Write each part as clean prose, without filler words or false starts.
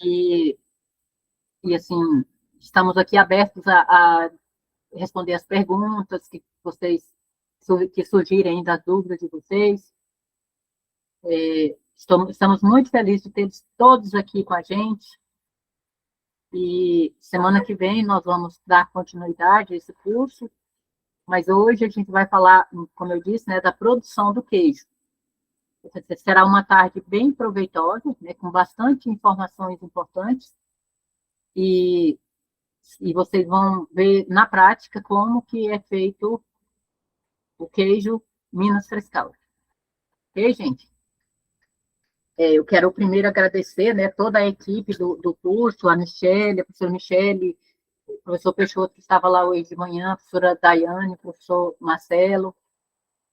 E, assim, estamos aqui abertos a responder as perguntas que vocês que surgirem das dúvidas de vocês. Estamos muito felizes de tê-los todos aqui com a gente. E semana que vem nós vamos dar continuidade a esse curso, mas hoje a gente vai falar, como eu disse, né, da produção do queijo. Será uma tarde bem proveitosa, né, com bastante informações importantes, e vocês vão ver na prática como que é feito o queijo Minas Frescal. Ok, gente? Eu quero primeiro agradecer, né, toda a equipe do curso, a Michele, a professora Michele, o professor Peixoto, que estava lá hoje de manhã, a professora Daiane, o professor Marcelo,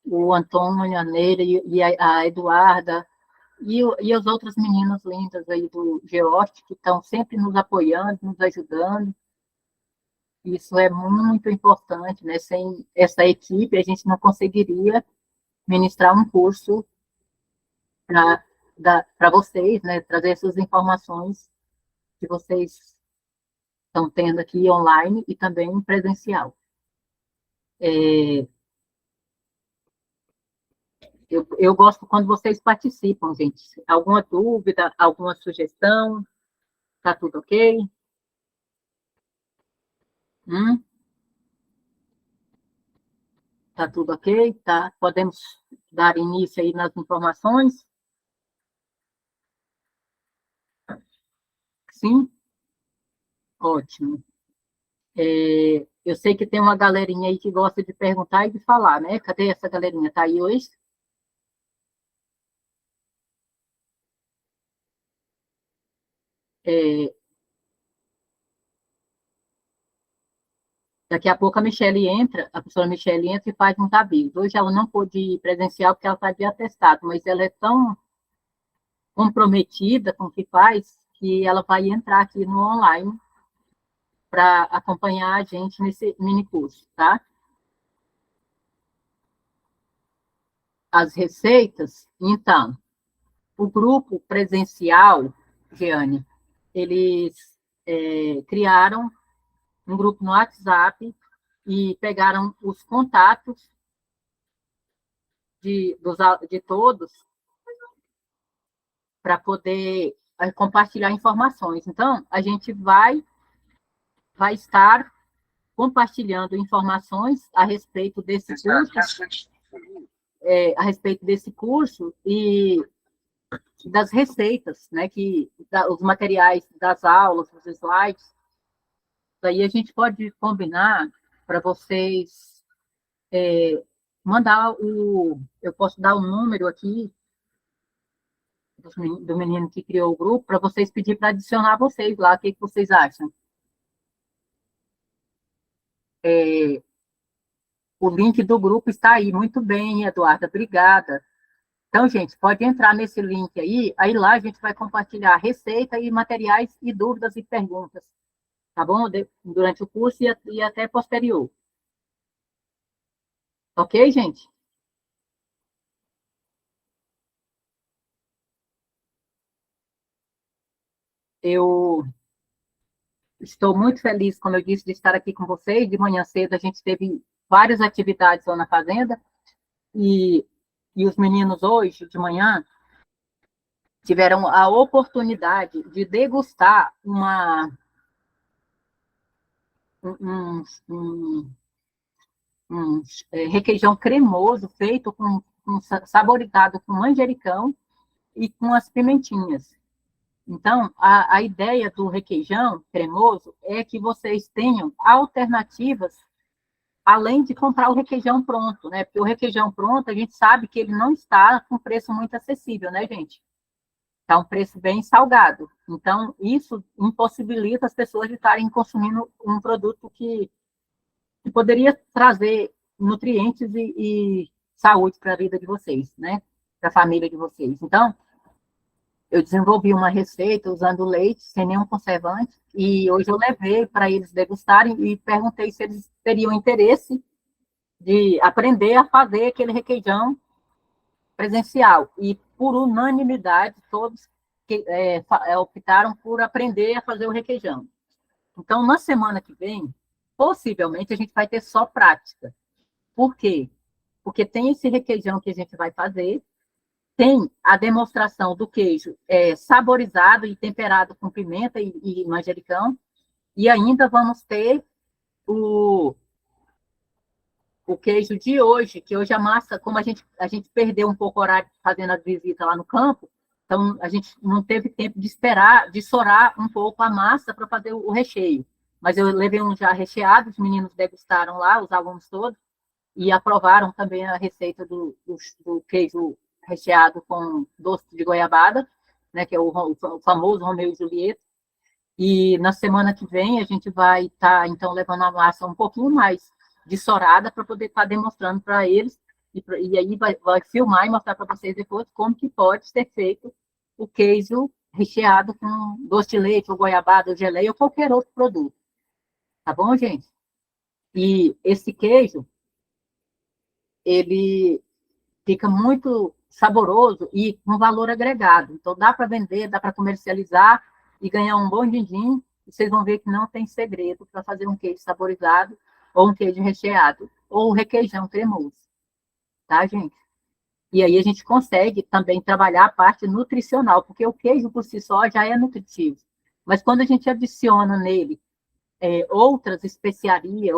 o Antônio, a Neira e a Eduarda, e as outras meninas lindas aí do GEOST, que estão sempre nos apoiando, nos ajudando. Isso é muito importante, né? Sem essa equipe, a gente não conseguiria ministrar um curso para vocês, né? Trazer essas informações que vocês estão tendo aqui online e também presencial. Eu gosto quando vocês participam, gente. Alguma dúvida, alguma sugestão? Tá tudo ok? Tá tudo ok? Tá? Podemos dar início aí nas informações? Sim? Ótimo. Eu sei que tem uma galerinha aí que gosta de perguntar e de falar, né? Cadê essa galerinha? Tá aí hoje? É, daqui a pouco a Michelle entra, a professora Michelle entra e faz um avisos. Hoje ela não pôde ir presencial porque ela está de atestado, mas ela é tão comprometida com o que faz que ela vai entrar aqui no online para acompanhar a gente nesse mini curso, tá? As receitas, então, o grupo presencial, Giane, eles criaram um grupo no WhatsApp e pegaram os contatos de todos para poder compartilhar informações. Então, a gente vai estar compartilhando informações a respeito desse curso, e das receitas, né, os materiais das aulas, os slides. Daí a gente pode combinar para vocês mandar eu posso dar o número aqui do menino que criou o grupo para vocês pedir para adicionar vocês lá. O que vocês acham? O link do grupo está aí. Muito bem, Eduarda, obrigada. Então, gente, pode entrar nesse link aí lá a gente vai compartilhar receita e materiais e dúvidas e perguntas, tá bom? Durante o curso e até posterior. Ok, gente? Eu estou muito feliz, como eu disse, de estar aqui com vocês. De manhã cedo a gente teve várias atividades lá na fazenda e, os meninos hoje, de manhã, tiveram a oportunidade de degustar um, um, requeijão cremoso feito saborizado com manjericão e com as pimentinhas. Então, a ideia do requeijão cremoso é que vocês tenham alternativas além de comprar o requeijão pronto, né? Porque o requeijão pronto, a gente sabe que ele não está com preço muito acessível, né, gente? Está um preço bem salgado. Então, isso impossibilita as pessoas de estarem consumindo um produto que poderia trazer nutrientes e saúde para a vida de vocês, né? Para a família de vocês. Então, eu desenvolvi uma receita usando leite, sem nenhum conservante, e hoje eu levei para eles degustarem e perguntei se eles teriam interesse de aprender a fazer aquele requeijão presencial. E, por unanimidade, todos optaram por aprender a fazer o requeijão. Então, na semana que vem, possivelmente, a gente vai ter só prática. Por quê? Porque tem esse requeijão que a gente vai fazer, tem a demonstração do queijo saborizado e temperado com pimenta e manjericão, e ainda vamos ter o queijo de hoje, que hoje a massa, como a gente perdeu um pouco o horário fazendo a visita lá no campo, então a gente não teve tempo de esperar, de sorar um pouco a massa para fazer o recheio. Mas eu levei um já recheado, os meninos degustaram lá, os alunos todos, e aprovaram também a receita do queijo recheado com doce de goiabada, né, que é o famoso Romeu e Julieta. E na semana que vem a gente vai estar, então, levando a massa um pouquinho mais dessorada para poder estar demonstrando para eles, e aí vai filmar e mostrar para vocês depois como que pode ser feito o queijo recheado com doce de leite, ou goiabada, ou geleia, ou qualquer outro produto. Tá bom, gente? E esse queijo, ele fica muito saboroso e com valor agregado. Então, dá para vender, dá para comercializar e ganhar um bom din-din. E vocês vão ver que não tem segredo para fazer um queijo saborizado ou um queijo recheado ou um requeijão cremoso. Tá, gente? E aí a gente consegue também trabalhar a parte nutricional, porque o queijo por si só já é nutritivo. Mas quando a gente adiciona nele outras especiarias,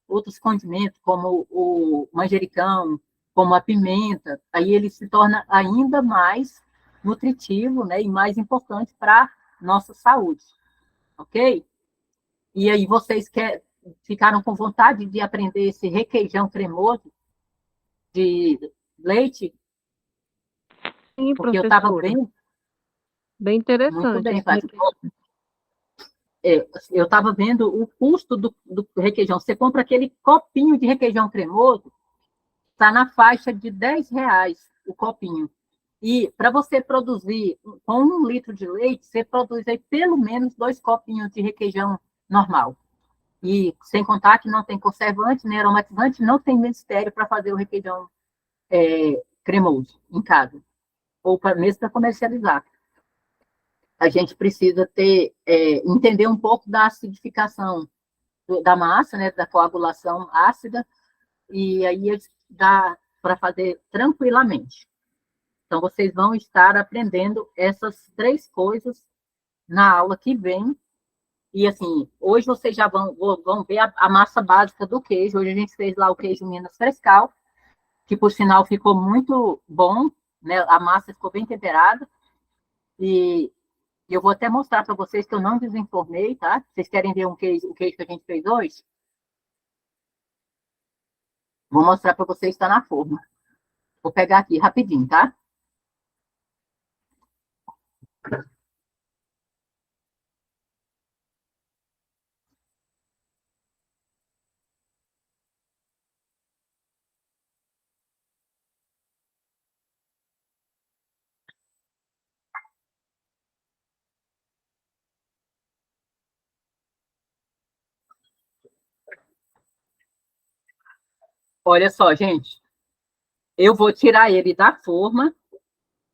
outros condimentos, como o manjericão, como a pimenta, aí ele se torna ainda mais nutritivo, né, e mais importante para a nossa saúde, ok? E aí vocês ficaram com vontade de aprender esse requeijão cremoso de leite? Sim, Porque eu estava professora. vendo... Bem Muito interessante bem, esse Fábio. requeijão. Eu estava vendo o custo do requeijão. Você compra aquele copinho de requeijão cremoso, está na faixa de R$ 10 o copinho. E para você produzir com 1 litro de leite, você produz aí pelo menos 2 copinhos de requeijão normal. E sem contar que não tem conservante, nem aromatizante, não tem mistério para fazer o requeijão cremoso em casa, ou mesmo para comercializar. A gente precisa entender um pouco da acidificação da massa, né, da coagulação ácida, e aí dá para fazer tranquilamente. Então, vocês vão estar aprendendo essas 3 coisas na aula que vem. E, assim, hoje vocês já vão ver a massa básica do queijo. Hoje a gente fez lá o queijo Minas Frescal, que, por sinal, ficou muito bom, né? A massa ficou bem temperada. E eu vou até mostrar para vocês que eu não desenformei, tá? Vocês querem ver o queijo que a gente fez hoje? Vou mostrar para vocês, está na forma. Vou pegar aqui rapidinho, tá? Olha só, gente. Eu vou tirar ele da forma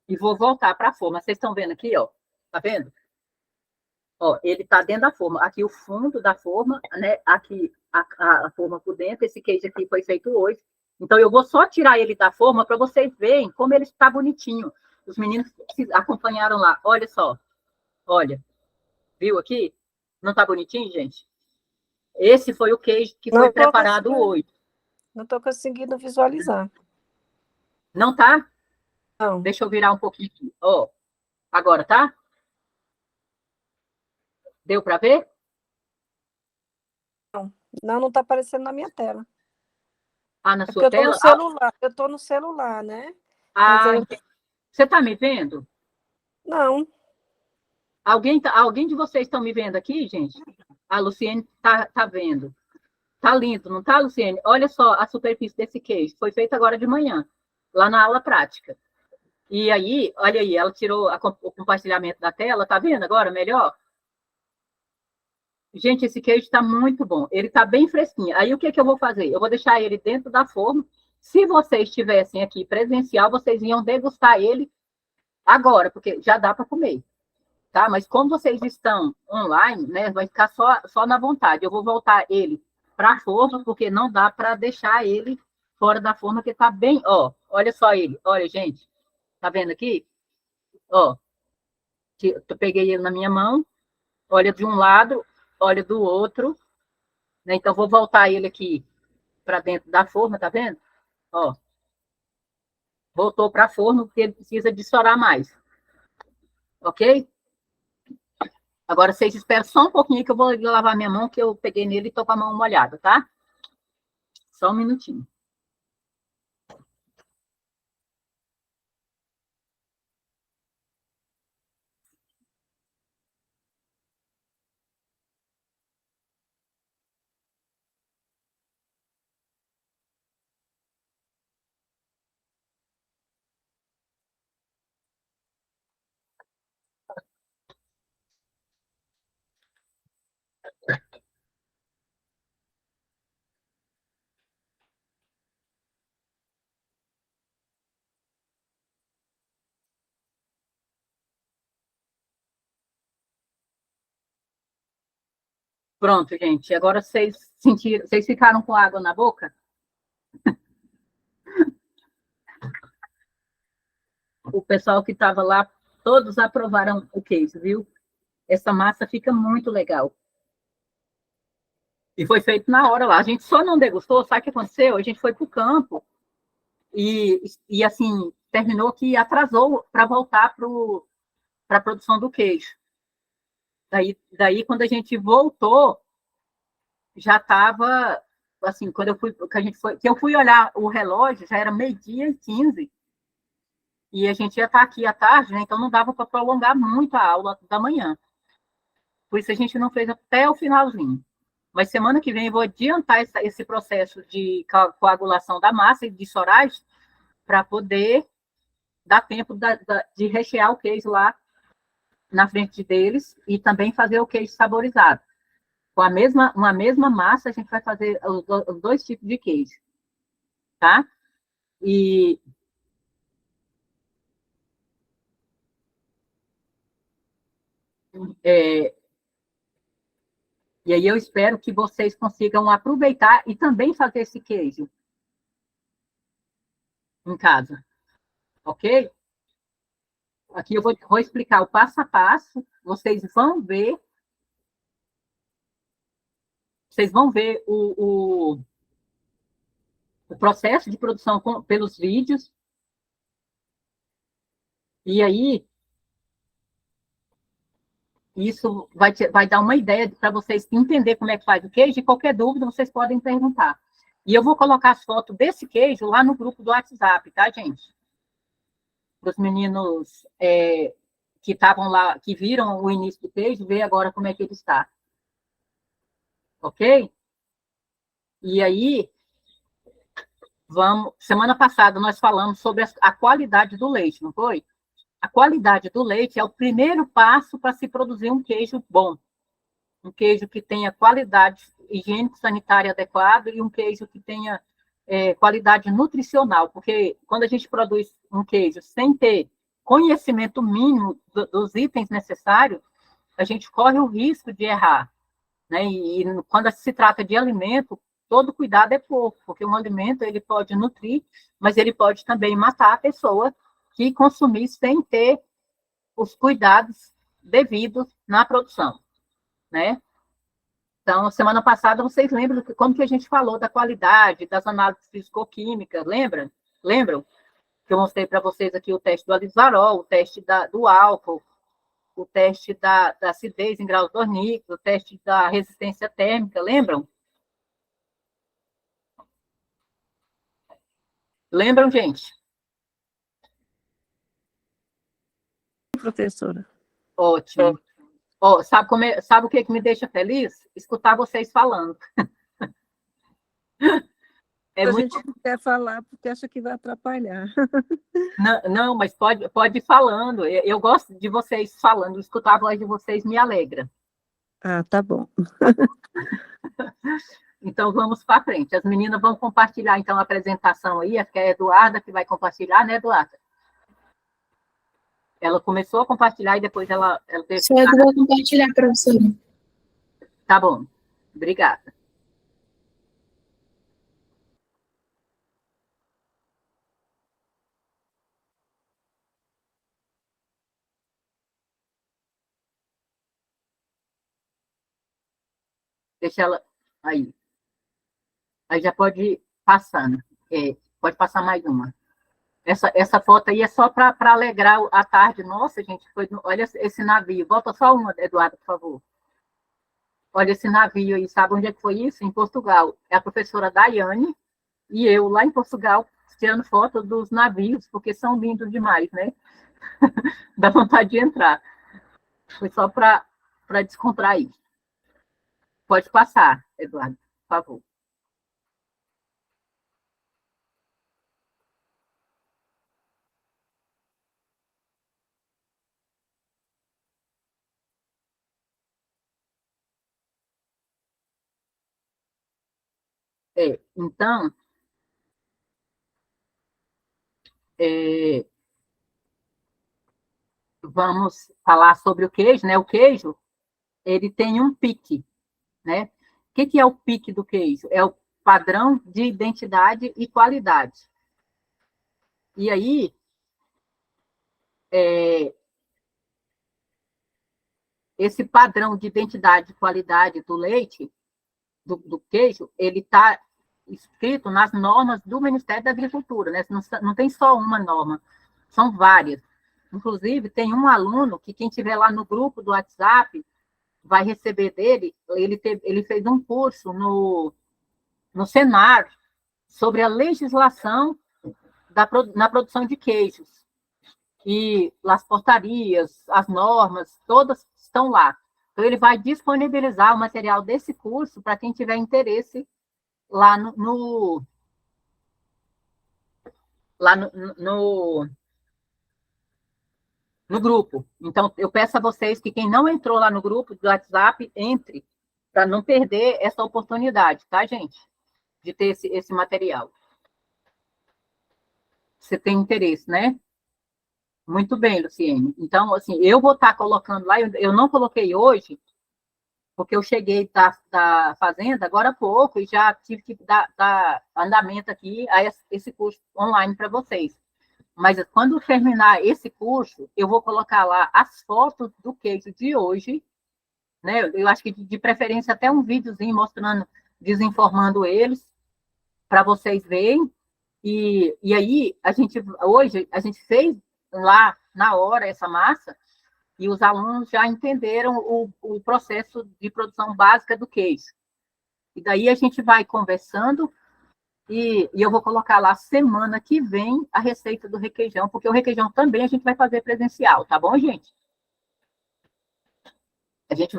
e vou voltar para a forma. Vocês estão vendo aqui, ó? Tá vendo? Ó, ele tá dentro da forma. Aqui o fundo da forma, né? Aqui a forma por dentro. Esse queijo aqui foi feito hoje. Então, eu vou só tirar ele da forma para vocês verem como ele está bonitinho. Os meninos acompanharam lá. Olha só. Olha. Viu aqui? Não está bonitinho, gente? Esse foi o queijo que foi preparado hoje. Não estou conseguindo visualizar. Não tá? Não. Deixa eu virar um pouquinho aqui. Ó, agora tá? Deu para ver? Não está aparecendo na minha tela. Ah, na É sua porque eu tela? estou no celular. Eu estou no celular, né? Ah, você está me vendo? Não. Alguém de vocês estão me vendo aqui, gente? A Luciene tá vendo. Tá lindo, não tá, Luciene? Olha só a superfície desse queijo. Foi feito agora de manhã, lá na aula prática. E aí, olha aí, ela tirou o compartilhamento da tela, tá vendo agora melhor? Gente, esse queijo está muito bom. Ele está bem fresquinho. Aí, o que eu vou fazer? Eu vou deixar ele dentro da forma. Se vocês estivessem aqui presencial, vocês iam degustar ele agora, porque já dá para comer, tá? Mas como vocês estão online, né, vai ficar só na vontade. Eu vou voltar ele para a forma, porque não dá para deixar ele fora da forma, que está bem, ó, olha só ele, olha, gente, tá vendo aqui? Ó, eu peguei ele na minha mão, olha de um lado, olha do outro, né? Então, vou voltar ele aqui para dentro da forma, tá vendo? Ó, voltou para a forma, porque ele precisa de estourar mais, ok? Agora, vocês esperam só um pouquinho que eu vou lavar minha mão, que eu peguei nele e tô com a mão molhada, tá? Só um minutinho. Pronto, gente. Agora vocês ficaram com água na boca? O pessoal que estava lá, todos aprovaram o queijo, viu? Essa massa fica muito legal. E foi feito na hora lá. A gente só não degustou, sabe o que aconteceu? A gente foi para o campo e, assim, terminou que atrasou para voltar para a produção do queijo. Daí, quando a gente voltou, já estava, assim, quando eu fui, que eu fui olhar o relógio, já era 12h15, e a gente ia estar aqui à tarde, né? Então não dava para prolongar muito a aula da manhã. Por isso a gente não fez até o finalzinho. Mas semana que vem eu vou adiantar esse processo de coagulação da massa e de soragem para poder dar tempo de rechear o queijo lá na frente deles e também fazer o queijo saborizado. Com uma mesma massa, a gente vai fazer os dois tipos de queijo, tá? E, é, e aí eu espero que vocês consigam aproveitar e também fazer esse queijo em casa, ok? Aqui eu vou explicar o passo a passo, vocês vão ver o processo de produção pelos vídeos, e aí isso vai dar uma ideia para vocês entender como é que faz o queijo, e qualquer dúvida vocês podem perguntar. E eu vou colocar as fotos desse queijo lá no grupo do WhatsApp, tá, gente? Para os meninos que estavam lá, que viram o início do queijo, ver agora como é que ele está. Ok? E aí, semana passada nós falamos sobre a qualidade do leite, não foi? A qualidade do leite é o primeiro passo para se produzir um queijo bom. Um queijo que tenha qualidade higiênico-sanitária adequada e um queijo que tenha qualidade nutricional, porque quando a gente produz um queijo sem ter conhecimento mínimo dos itens necessários, a gente corre o risco de errar, né? E quando se trata de alimento, todo cuidado é pouco, porque um alimento ele pode nutrir, mas ele pode também matar a pessoa que consumir sem ter os cuidados devidos na produção, né? Então, semana passada, vocês lembram como que a gente falou da qualidade, das análises físico-químicas, lembram? Lembram? Que eu mostrei para vocês aqui o teste do alisvarol, o teste do álcool, o teste da acidez em graus Dornick, o teste da resistência térmica, lembram? Lembram, gente? Professora. Ótimo. Sabe o que me deixa feliz? Escutar vocês falando. É A muito... gente não quer falar porque acha que vai atrapalhar. Não, mas pode ir falando. Eu gosto de vocês falando. Escutar a voz de vocês me alegra. Ah, tá bom. Então, vamos para frente. As meninas vão compartilhar, então, a apresentação aí. Acho que é a Eduarda que vai compartilhar, né, Eduarda? Ela começou a compartilhar e depois ela teve... Só eu que vou compartilhar, professora. Tá bom. Obrigada. Deixa ela aí. Aí já pode ir passando. Pode passar mais uma. Essa foto aí é só para alegrar a tarde. Nossa, gente, olha esse navio. Volta só uma, Eduardo, por favor. Olha esse navio aí. Sabe onde é que foi isso? Em Portugal. É a professora Daiane e eu, lá em Portugal, tirando foto dos navios, porque são lindos demais, né? Dá vontade de entrar. Foi só para descontrair. Pode passar, Eduardo, por favor. Então, vamos falar sobre o queijo, né? O queijo, ele tem um pique, né? O que é o pique do queijo? É o padrão de identidade e qualidade. E aí, esse padrão de identidade e qualidade do leite, do queijo, ele está escrito nas normas do Ministério da Agricultura, né? Não tem só uma norma, são várias. Inclusive, tem um aluno que quem estiver lá no grupo do WhatsApp vai receber dele, ele fez um curso no Senar sobre a legislação na produção de queijos. E as portarias, as normas, todas estão lá. Então, ele vai disponibilizar o material desse curso para quem tiver interesse lá no grupo. Então, eu peço a vocês que quem não entrou lá no grupo do WhatsApp, entre, para não perder essa oportunidade, tá, gente? De ter esse material. Você tem interesse, né? Muito bem, Luciene. Então, assim, eu vou estar colocando lá, eu não coloquei hoje, porque eu cheguei da fazenda agora há pouco e já tive que dar andamento aqui a esse curso online para vocês. Mas quando terminar esse curso, eu vou colocar lá as fotos do queijo de hoje, né? Eu acho que de preferência até um videozinho mostrando, desinformando eles, para vocês verem. E aí, hoje, a gente fez lá na hora essa massa, e os alunos já entenderam o processo de produção básica do queijo. E daí a gente vai conversando, e eu vou colocar lá semana que vem a receita do requeijão, porque o requeijão também a gente vai fazer presencial, tá bom, gente? A gente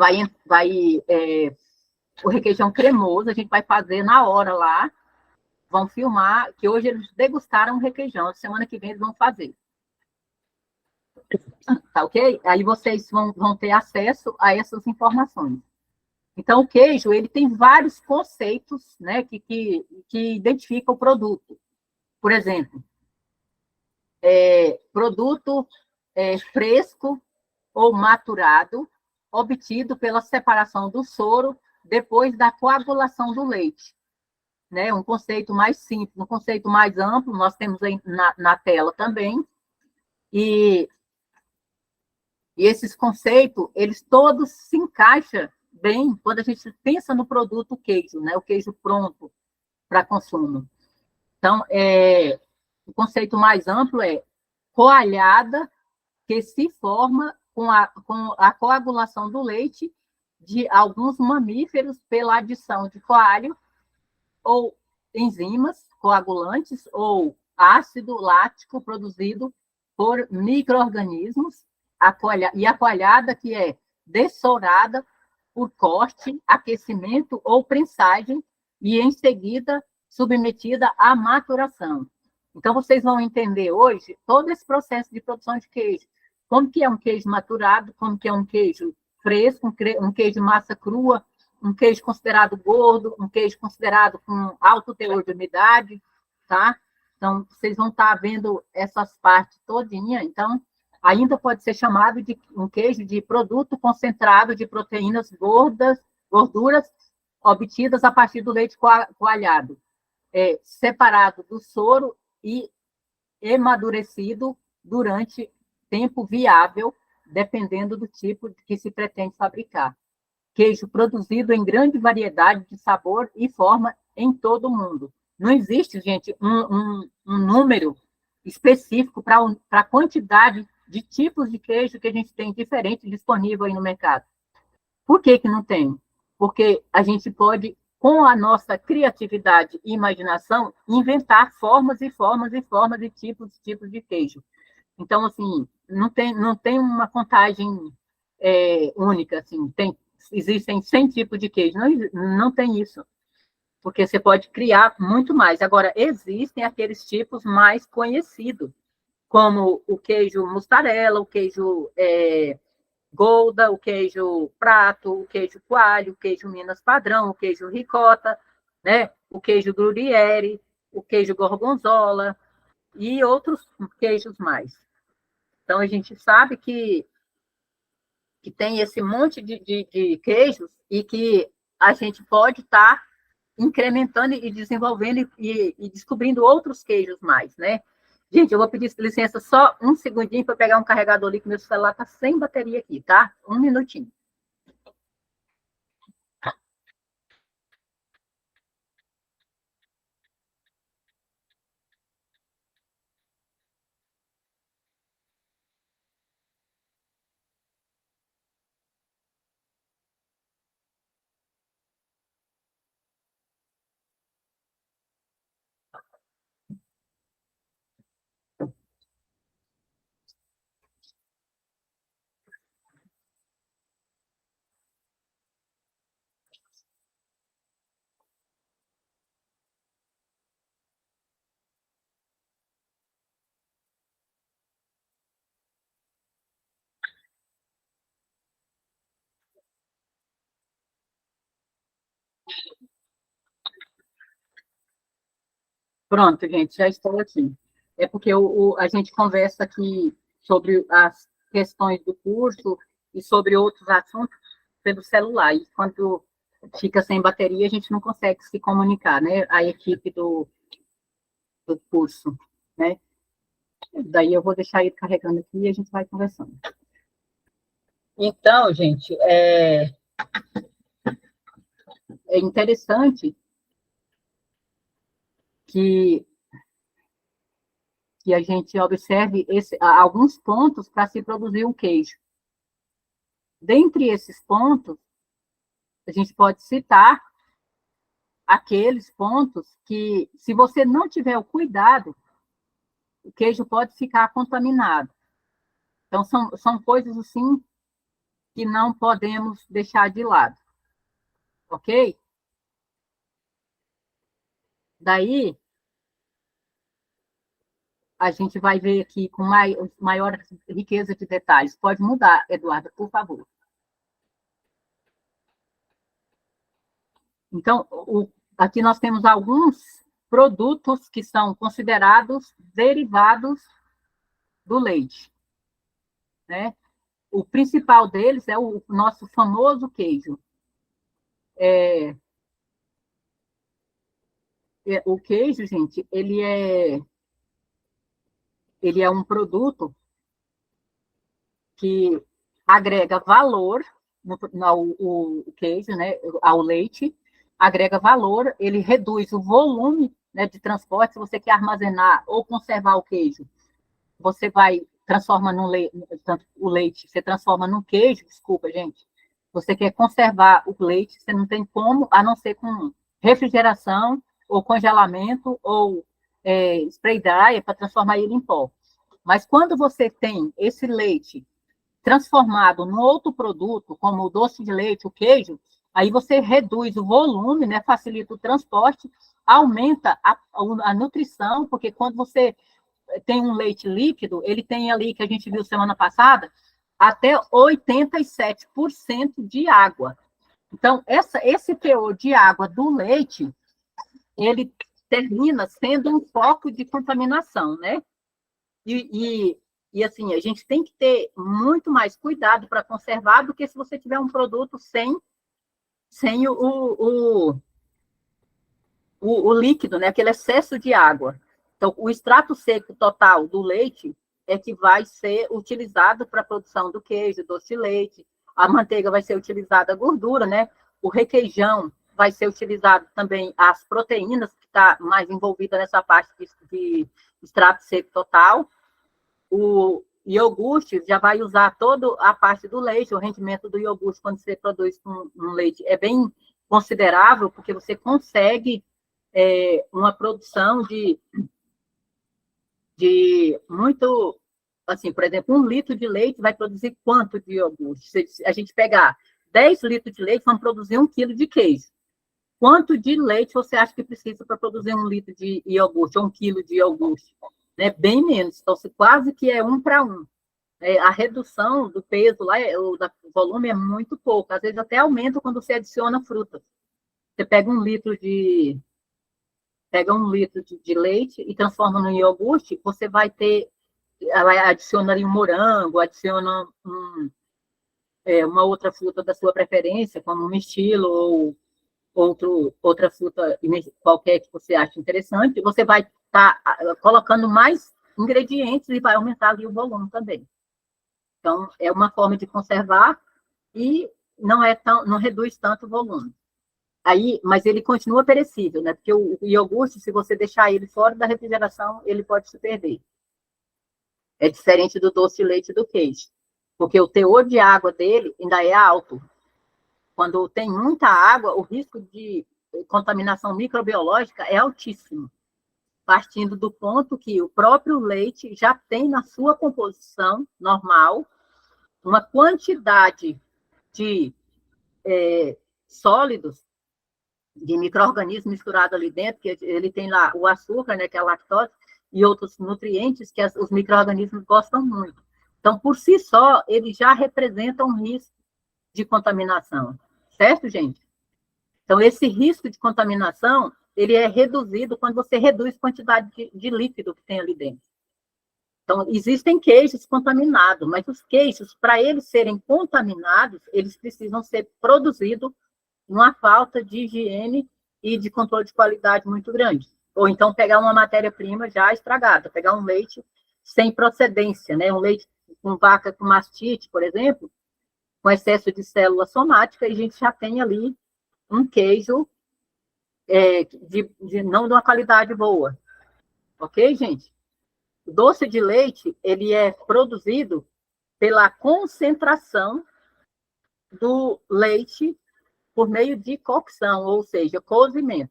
o requeijão cremoso, a gente vai fazer na hora lá, vão filmar, que hoje eles degustaram o requeijão, semana que vem eles vão fazer. Tá ok? Aí vocês vão ter acesso a essas informações. Então, o queijo, ele tem vários conceitos, né, que identificam o produto. Por exemplo, produto fresco ou maturado, obtido pela separação do soro depois da coagulação do leite. Né? Um conceito mais simples, um conceito mais amplo, nós temos aí na tela também. E esses conceitos, eles todos se encaixam bem quando a gente pensa no produto queijo, né? O queijo pronto para consumo. Então, o conceito mais amplo é coalhada, que se forma com a coagulação do leite de alguns mamíferos pela adição de coalho ou enzimas coagulantes ou ácido lático produzido por micro-organismos, e a coalhada que é dessourada por corte, aquecimento ou prensagem e, em seguida, submetida à maturação. Então, vocês vão entender hoje todo esse processo de produção de queijo. Como que é um queijo maturado, como que é um queijo fresco, um queijo massa crua, um queijo considerado gordo, um queijo considerado com alto teor de umidade, tá? Então, vocês vão estar vendo essas partes todinha. Então, ainda pode ser chamado de um queijo de produto concentrado de proteínas gorduras obtidas a partir do leite coalhado, separado do soro e amadurecido durante tempo viável, dependendo do tipo que se pretende fabricar. Queijo produzido em grande variedade de sabor e forma em todo o mundo. Não existe, gente, um número específico para a quantidade de tipos de queijo que a gente tem diferente disponível aí no mercado. Por que não tem? Porque a gente pode, com a nossa criatividade e imaginação, inventar formas e formas e formas de tipos de queijo. Então, assim, não tem uma contagem única, assim, existem 100 tipos de queijo, não tem isso, porque você pode criar muito mais. Agora, existem aqueles tipos mais conhecidos, como o queijo mussarela, o queijo Gouda, o queijo prato, o queijo coalho, o queijo Minas padrão, o queijo ricota, né? O queijo gruyère, o queijo gorgonzola e outros queijos mais. Então, a gente sabe que tem esse monte de queijos e que a gente pode estar incrementando e desenvolvendo e descobrindo outros queijos mais, né? Gente, eu vou pedir licença só um segundinho para pegar um carregador ali, que meu celular está sem bateria aqui, tá? Um minutinho. Pronto, gente, já estou aqui. É porque a gente conversa aqui sobre as questões do curso e sobre outros assuntos pelo celular. E quando fica sem bateria, a gente não consegue se comunicar, né? A equipe do curso, né? Daí eu vou deixar ele carregando aqui e a gente vai conversando. Então, gente, é interessante que a gente observe alguns pontos para se produzir um queijo. Dentre esses pontos, a gente pode citar aqueles pontos que, se você não tiver o cuidado, o queijo pode ficar contaminado. Então, são coisas, assim, que não podemos deixar de lado. Ok? Daí, a gente vai ver aqui com maior riqueza de detalhes. Pode mudar, Eduardo, por favor. Então, aqui nós temos alguns produtos que são considerados derivados do leite, né? O principal deles é o nosso famoso queijo. O queijo, gente, ele é um produto que agrega valor o queijo, né, ao leite, agrega valor, ele reduz o volume, né, de transporte. Se você quer armazenar ou conservar o queijo, você transforma o leite, você transforma num queijo, desculpa, gente. Você quer conservar o leite, você não tem como, a não ser com refrigeração, ou congelamento, ou spray dryer, para transformar ele em pó. Mas quando você tem esse leite transformado num outro produto, como o doce de leite, o queijo, aí você reduz o volume, né, facilita o transporte, aumenta a nutrição, porque quando você tem um leite líquido, ele tem ali, que a gente viu semana passada, até 87% de água. Então, esse teor de água do leite, ele termina sendo um foco de contaminação, né? E E, assim, a gente tem que ter muito mais cuidado para conservar do que se você tiver um produto sem o líquido, né? Aquele excesso de água. Então, o extrato seco total do leite é que vai ser utilizado para a produção do queijo, doce de leite. A manteiga vai ser utilizada a gordura, né? O requeijão vai ser utilizado também as proteínas, que está mais envolvida nessa parte de extrato seco total. O iogurte já vai usar toda a parte do leite, o rendimento do iogurte, quando você produz um leite, é bem considerável, porque você consegue uma produção de muito, assim, por exemplo, 1 litro de leite vai produzir quanto de iogurte? Se a gente pegar 10 litros de leite, vamos produzir 1 quilo de queijo. Quanto de leite você acha que precisa para produzir 1 litro de iogurte, ou 1 quilo de iogurte? Né? Bem menos, então quase que é 1 para 1. A redução do peso lá, do volume é muito pouco, às vezes até aumenta quando você adiciona frutas. Você pega 1 litro de leite e transforma no iogurte, você vai adiciona ali um morango, adiciona uma outra fruta da sua preferência, como um mirtilo ou outra fruta qualquer que você ache interessante, você vai estar colocando mais ingredientes e vai aumentar ali o volume também. Então, é uma forma de conservar e não reduz tanto o volume. Mas ele continua perecível, né? Porque o iogurte, se você deixar ele fora da refrigeração, ele pode se perder. É diferente do doce de leite e do queijo, porque o teor de água dele ainda é alto. Quando tem muita água, o risco de contaminação microbiológica é altíssimo, partindo do ponto que o próprio leite já tem na sua composição normal uma quantidade de sólidos, de micro-organismos misturados ali dentro, que ele tem lá o açúcar, né, que é a lactose, e outros nutrientes que os micro-organismos gostam muito. Então, por si só, ele já representa um risco de contaminação. Certo, gente? Então, esse risco de contaminação, ele é reduzido quando você reduz a quantidade de líquido que tem ali dentro. Então, existem queijos contaminados, mas os queijos, para eles serem contaminados, eles precisam ser produzidos numa falta de higiene e de controle de qualidade muito grande. Ou então pegar uma matéria-prima já estragada, pegar um leite sem procedência, né? Um leite com vaca com mastite, por exemplo, com excesso de célula somática, e a gente já tem ali um queijo não de uma qualidade boa. Ok, gente? O doce de leite, ele é produzido pela concentração do leite por meio de cocção, ou seja, cozimento,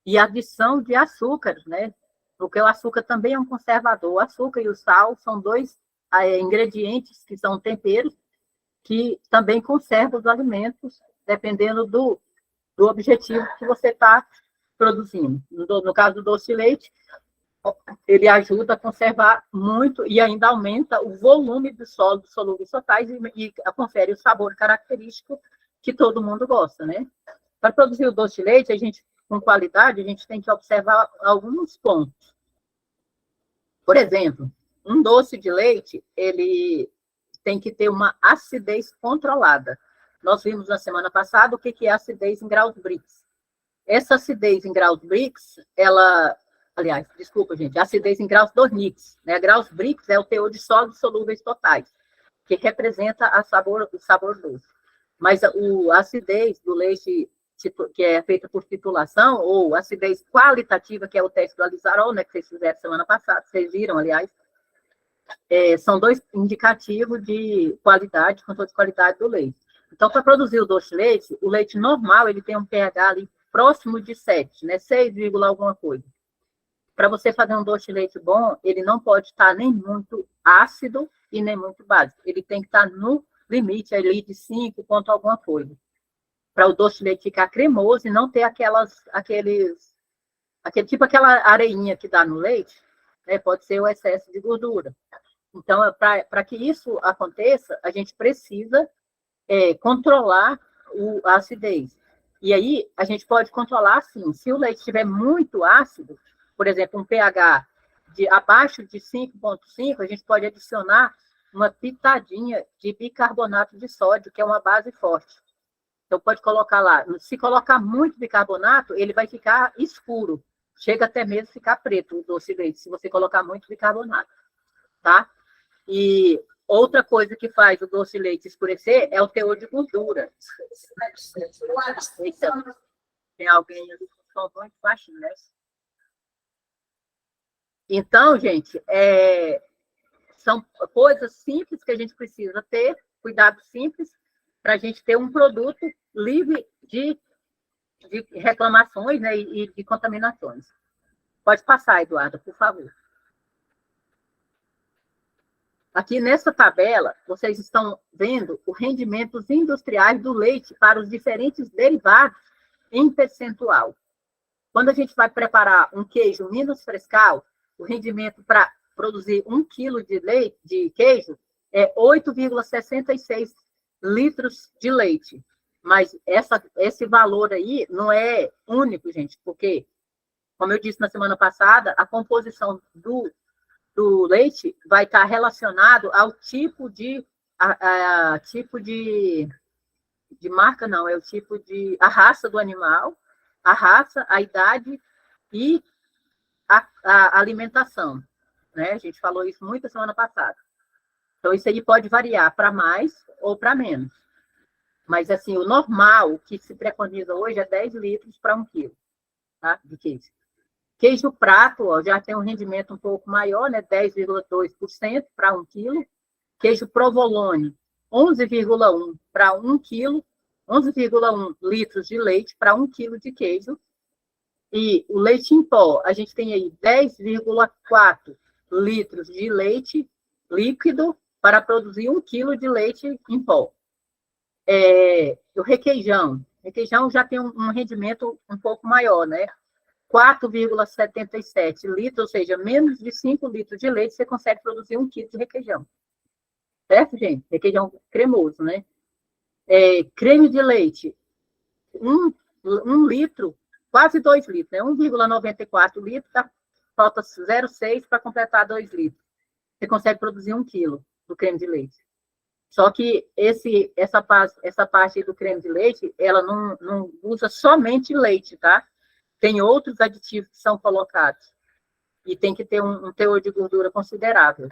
e adição de açúcares, né? Porque o açúcar também é um conservador. O açúcar e o sal são dois ingredientes que são temperos que também conservam os alimentos, dependendo do objetivo que você está produzindo. No caso do doce de leite, ele ajuda a conservar muito e ainda aumenta o volume do sólidos solúveis totais e confere o sabor característico que todo mundo gosta, né? Para produzir o doce de leite, com qualidade, a gente tem que observar alguns pontos. Por exemplo, um doce de leite, ele tem que ter uma acidez controlada. Nós vimos na semana passada o que é acidez em graus Brix. Essa acidez em graus Brix, acidez em graus Dornix, né? Graus Brix é o teor de sólidos solúveis totais, que representa o sabor doce. Mas a acidez do leite, que é feita por titulação, ou acidez qualitativa, que é o teste do Alizarol, né, que vocês fizeram semana passada, vocês viram, aliás, são dois indicativos de qualidade, controle de qualidade do leite. Então, para produzir o doce de leite, o leite normal, ele tem um pH ali próximo de 7, né, 6, alguma coisa. Para você fazer um doce de leite bom, ele não pode estar nem muito ácido e nem muito básico. Ele tem que estar no limite ali de 5 ponto alguma coisa. Para o doce de leite ficar cremoso e não ter aquela areinha que dá no leite, né, pode ser o excesso de gordura. Então, para que isso aconteça, a gente precisa controlar a acidez. E aí, a gente pode controlar assim, se o leite estiver muito ácido, por exemplo, um pH abaixo de 5,5, a gente pode adicionar uma pitadinha de bicarbonato de sódio, que é uma base forte. Então, pode colocar lá. Se colocar muito bicarbonato, ele vai ficar escuro. Chega até mesmo ficar preto o doce de leite, se você colocar muito bicarbonato, tá? E outra coisa que faz o doce de leite escurecer é o teor de gordura. Eita, tem alguém ali que falou muito baixinho, né? Então, gente, são coisas simples que a gente precisa ter, cuidados simples, para a gente ter um produto livre de reclamações, né, e de contaminações. Pode passar, Eduardo, por favor. Aqui nessa tabela, vocês estão vendo os rendimentos industriais do leite para os diferentes derivados em percentual. Quando a gente vai preparar um queijo Minas Frescal, o rendimento para produzir 1 quilo de queijo é 8,66 litros de leite. Mas esse valor aí não é único, gente, porque, como eu disse na semana passada, a composição do leite vai estar relacionado ao tipo de marca, não, é o tipo de a raça do animal, a raça, a idade e a alimentação, né? A gente falou isso muito na semana passada. Então, isso aí pode variar para mais ou para menos. Mas, assim, o normal, o que se preconiza hoje é 10 litros para 1 quilo, tá? De queijo. Queijo prato, ó, já tem um rendimento um pouco maior, né? 10,2% para 1 quilo. Queijo provolone, 11,1 para 1 quilo. 11,1 litros de leite para 1 quilo de queijo. E o leite em pó, a gente tem aí 10,4 litros de leite líquido para produzir 1 quilo de leite em pó. O requeijão já tem um rendimento um pouco maior, né? 4,77 litros, ou seja, menos de 5 litros de leite, você consegue produzir 1 quilo de requeijão. Certo, gente? Requeijão cremoso, né? Creme de leite, 1 litro, quase 2 litros, né? 1,94 litros, falta 0,6 para completar 2 litros. Você consegue produzir 1 quilo do creme de leite. Só que essa parte do creme de leite, ela não usa somente leite, tá? Tem outros aditivos que são colocados. E tem que ter um teor de gordura considerável.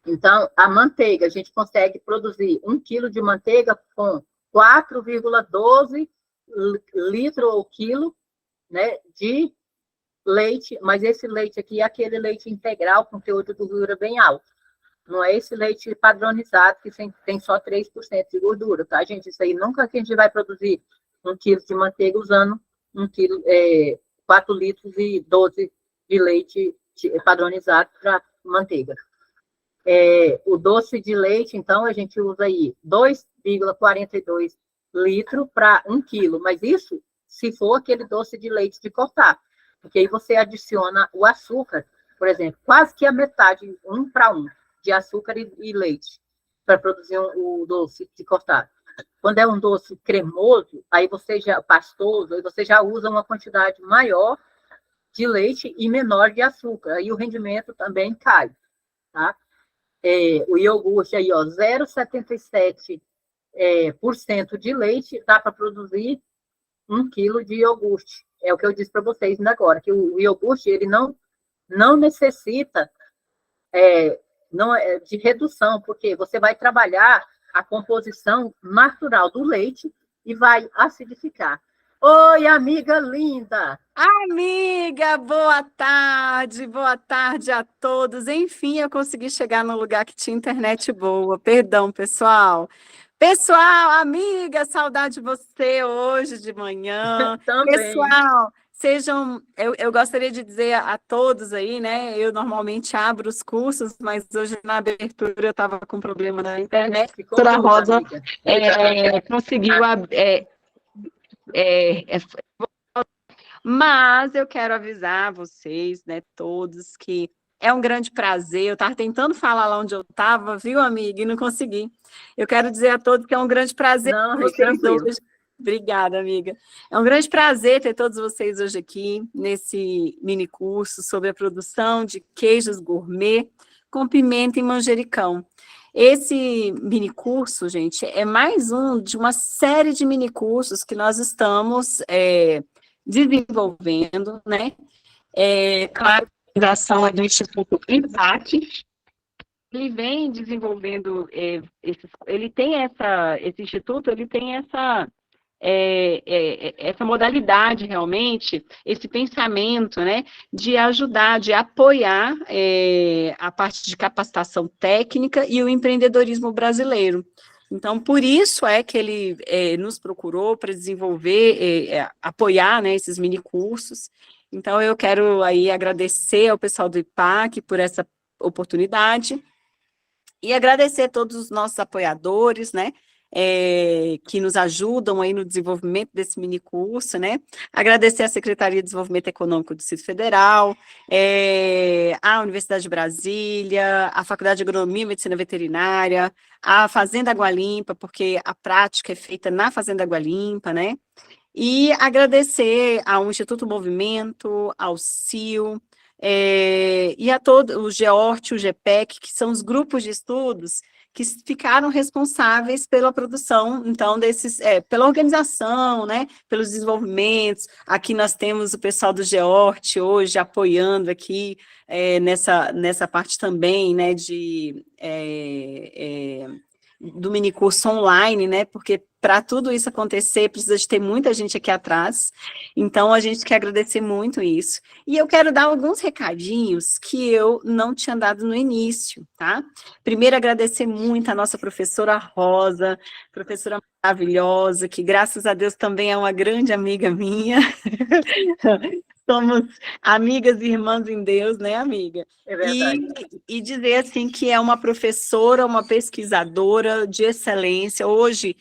Então, a manteiga, a gente consegue produzir 1 quilo de manteiga com 4,12 litros ou quilo, né, de leite, mas esse leite aqui é aquele leite integral com teor de gordura bem alto. Não é esse leite padronizado que tem só 3% de gordura, tá, gente? Isso aí nunca que a gente vai produzir 1 quilo de manteiga usando 4 litros e 12 de leite padronizado para manteiga. O doce de leite, então, a gente usa aí 2,42 litros para 1 quilo, mas isso se for aquele doce de leite de cortar, porque aí você adiciona o açúcar, por exemplo, quase que a metade, 1 para 1, de açúcar e leite, para produzir o doce de cortar. Quando é um doce cremoso, aí pastoso, aí você já usa uma quantidade maior de leite e menor de açúcar, aí o rendimento também cai, tá? O iogurte aí, ó, 0,77% de leite dá para produzir 1 quilo de iogurte. É o que eu disse para vocês ainda agora, que o iogurte, ele não necessita de redução, porque você vai trabalhar a composição natural do leite e vai acidificar. Oi, amiga linda! Amiga, boa tarde a todos. Enfim, eu consegui chegar num lugar que tinha internet boa. Perdão, pessoal. Pessoal, amiga, saudade de você hoje de manhã. Também. Pessoal, eu gostaria de dizer a todos aí, né? Eu normalmente abro os cursos, mas hoje na abertura eu estava com problema na internet. A doutora Rosa conseguiu mas eu quero avisar vocês, né, todos, que é um grande prazer. Eu estava tentando falar lá onde eu estava, viu, amiga, e não consegui. Eu quero dizer a todos que é um grande prazer Não, vocês tranquilo. hoje Obrigada, amiga. É um grande prazer ter todos vocês hoje aqui nesse mini curso sobre a produção de queijos gourmet com pimenta e manjericão. Esse mini curso, gente, é mais um de uma série de mini cursos que nós estamos desenvolvendo, né? Claro, a organização é do Instituto IPAC. Ele vem desenvolvendo, esse instituto, ele tem essa modalidade realmente, esse pensamento, né, de ajudar, de apoiar a parte de capacitação técnica e o empreendedorismo brasileiro. Então, por isso é que ele nos procurou para desenvolver, apoiar, né, esses mini cursos. Então, eu quero aí agradecer ao pessoal do IPAC por essa oportunidade e agradecer a todos os nossos apoiadores, né, que nos ajudam aí no desenvolvimento desse mini curso, né? Agradecer à Secretaria de Desenvolvimento Econômico do Distrito Federal, à Universidade de Brasília, à Faculdade de Agronomia e Medicina Veterinária, à Fazenda Água Limpa, porque a prática é feita na Fazenda Água Limpa, né? E agradecer ao Instituto Movimento, ao CIO, e a todo o GEORT, o GPEC, que são os grupos de estudos que ficaram responsáveis pela produção, então, pela organização, né, pelos desenvolvimentos. Aqui nós temos o pessoal do GEORT hoje apoiando aqui nessa parte também, né, do minicurso online, né, porque para tudo isso acontecer, precisa de ter muita gente aqui atrás, então a gente quer agradecer muito isso. E eu quero dar alguns recadinhos que eu não tinha dado no início, tá? Primeiro, agradecer muito a nossa professora Rosa, professora maravilhosa, que graças a Deus também é uma grande amiga minha. Somos amigas e irmãs em Deus, né, amiga? É verdade. E dizer, assim, que é uma professora, uma pesquisadora de excelência. Hoje,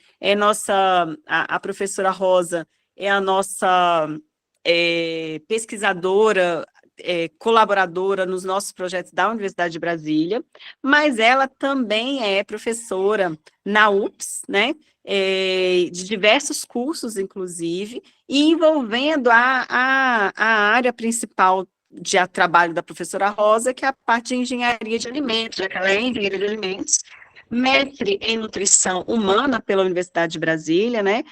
a professora Rosa é a nossa pesquisadora, colaboradora nos nossos projetos da Universidade de Brasília, mas ela também é professora na UPS, né? De diversos cursos, inclusive, e envolvendo a área principal de trabalho da professora Rosa, que é a parte de engenharia de alimentos, já que ela é engenheira de alimentos, mestre em nutrição humana pela Universidade de Brasília, né?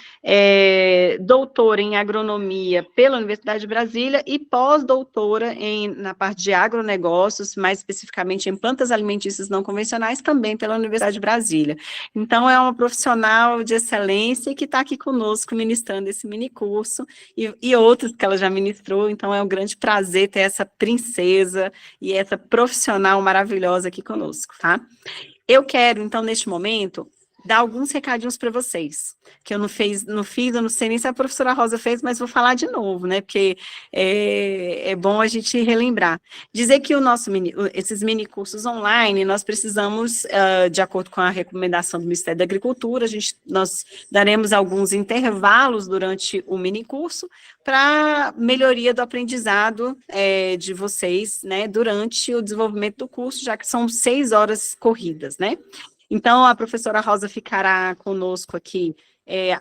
Doutora em agronomia pela Universidade de Brasília e pós-doutora na parte de agronegócios, mais especificamente em plantas alimentícias não convencionais, também pela Universidade de Brasília. Então, é uma profissional de excelência que está aqui conosco ministrando esse mini curso e outros que ela já ministrou, então é um grande prazer ter essa princesa e essa profissional maravilhosa aqui conosco, tá? Eu quero, então, neste momento, dar alguns recadinhos para vocês, que eu não fiz, eu não sei nem se a professora Rosa fez, mas vou falar de novo, né, porque é bom a gente relembrar. Dizer que esses mini cursos online, nós precisamos, de acordo com a recomendação do Ministério da Agricultura, nós daremos alguns intervalos durante o mini curso para melhoria do aprendizado de vocês, né, durante o desenvolvimento do curso, já que são 6 horas corridas, né? Então, a professora Rosa ficará conosco aqui,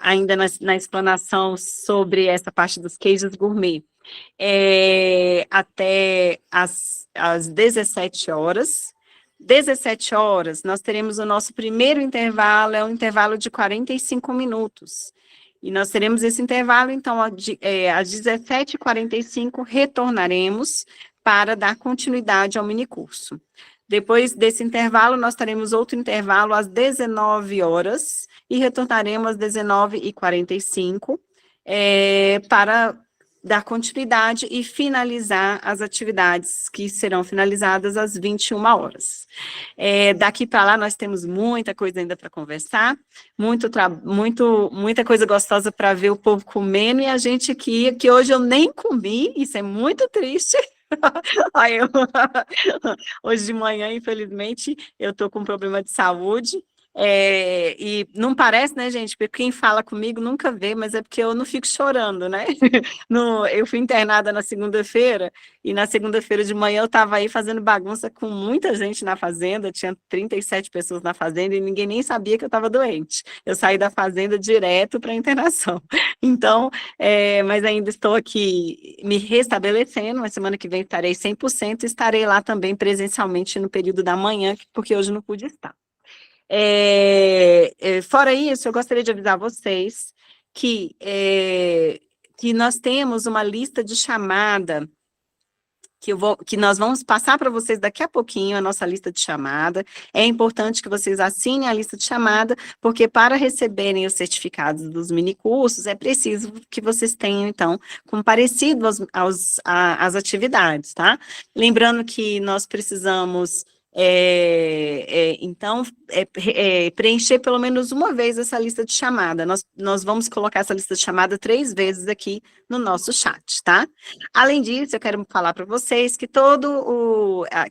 ainda na explanação sobre essa parte dos queijos gourmet, até às 17 horas. 17 horas, nós teremos o nosso primeiro intervalo, é um intervalo de 45 minutos. E nós teremos esse intervalo, então, às 17h45, retornaremos para dar continuidade ao minicurso. Depois desse intervalo, nós teremos outro intervalo às 19 horas e retornaremos às 19h45 para dar continuidade e finalizar as atividades que serão finalizadas às 21 horas. Daqui para lá nós temos muita coisa ainda para conversar, muita coisa gostosa para ver o povo comendo e a gente aqui, que hoje eu nem comi, isso é muito triste. Hoje de manhã, infelizmente, eu estou com um problema de saúde, E não parece, né, gente? Porque quem fala comigo nunca vê, mas é porque eu não fico chorando, né? Eu fui internada na segunda-feira, e na segunda-feira de manhã eu estava aí fazendo bagunça com muita gente na fazenda, tinha 37 pessoas na fazenda, e ninguém nem sabia que eu estava doente. Eu saí da fazenda direto para a internação. Então, mas ainda estou aqui me restabelecendo, mas semana que vem estarei 100%, e estarei lá também presencialmente no período da manhã, porque hoje não pude estar. Fora isso, eu gostaria de avisar vocês que nós temos uma lista de chamada que nós vamos passar para vocês daqui a pouquinho, a nossa lista de chamada. É importante que vocês assinem a lista de chamada, porque para receberem os certificados dos minicursos, é preciso que vocês tenham, então, comparecido às atividades, tá? Lembrando que nós precisamos preencher pelo menos uma vez essa lista de chamada. Nós vamos colocar essa lista de chamada 3 vezes aqui no nosso chat, tá? Além disso, eu quero falar para vocês que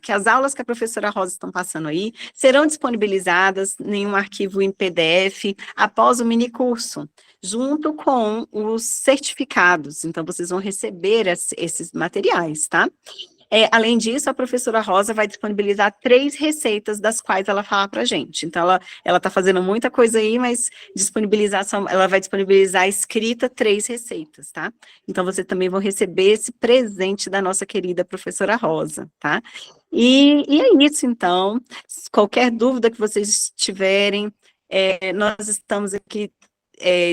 que as aulas que a professora Rosa estão passando aí serão disponibilizadas em um arquivo em PDF após o minicurso, junto com os certificados. Então, vocês vão receber esses materiais, tá? Além disso, a professora Rosa vai disponibilizar 3 receitas das quais ela fala para a gente. Então, ela está fazendo muita coisa aí, mas ela vai disponibilizar escrita 3 receitas, tá? Então, vocês também vão receber esse presente da nossa querida professora Rosa, tá? E é isso, então. Qualquer dúvida que vocês tiverem, nós estamos aqui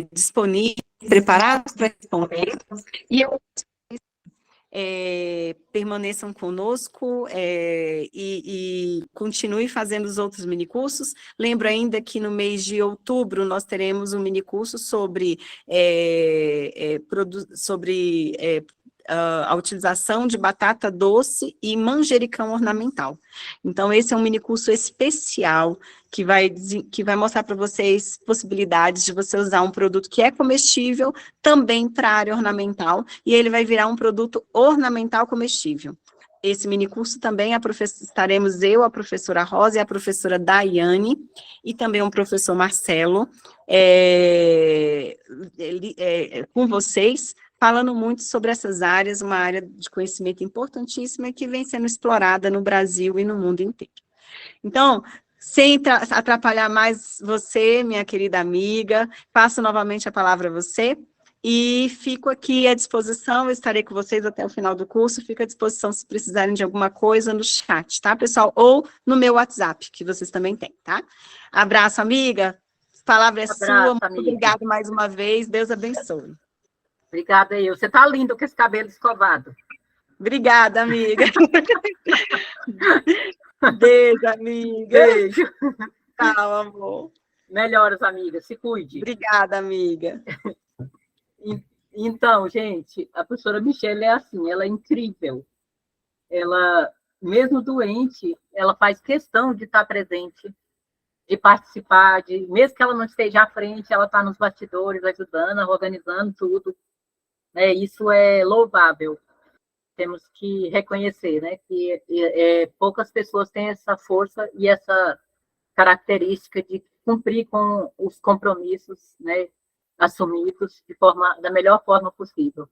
disponíveis, preparados para responder. E eu permaneçam conosco e continue fazendo os outros minicursos. Lembro ainda que no mês de outubro nós teremos um minicurso sobre a utilização de batata doce e manjericão ornamental. Então, esse é um minicurso especial que vai mostrar para vocês possibilidades de você usar um produto que é comestível também para a área ornamental, e ele vai virar um produto ornamental comestível. Esse minicurso também estaremos eu, a professora Rosa e a professora Daiane, e também o professor Marcelo, com vocês, falando muito sobre essas áreas, uma área de conhecimento importantíssima que vem sendo explorada no Brasil e no mundo inteiro. Então, sem atrapalhar mais você, minha querida amiga, passo novamente a palavra a você e fico aqui à disposição, eu estarei com vocês até o final do curso, fico à disposição se precisarem de alguma coisa no chat, tá, pessoal? Ou no meu WhatsApp, que vocês também têm, tá? Abraço, amiga, a palavra é sua, muito obrigada mais uma vez, Deus abençoe. Obrigada, eu. Você tá lindo com esse cabelo escovado. Obrigada, amiga. Beijo, amiga. Beijo. Tchau, amor. Melhoras, amiga. Se cuide. Obrigada, amiga. Então, gente, a professora Michele é assim, ela é incrível. Ela, mesmo doente, ela faz questão de estar presente, de participar, mesmo que ela não esteja à frente, ela está nos bastidores, ajudando, organizando tudo. Isso é louvável. Temos que reconhecer, né, que poucas pessoas têm essa força e essa característica de cumprir com os compromissos, né, assumidos da melhor forma possível,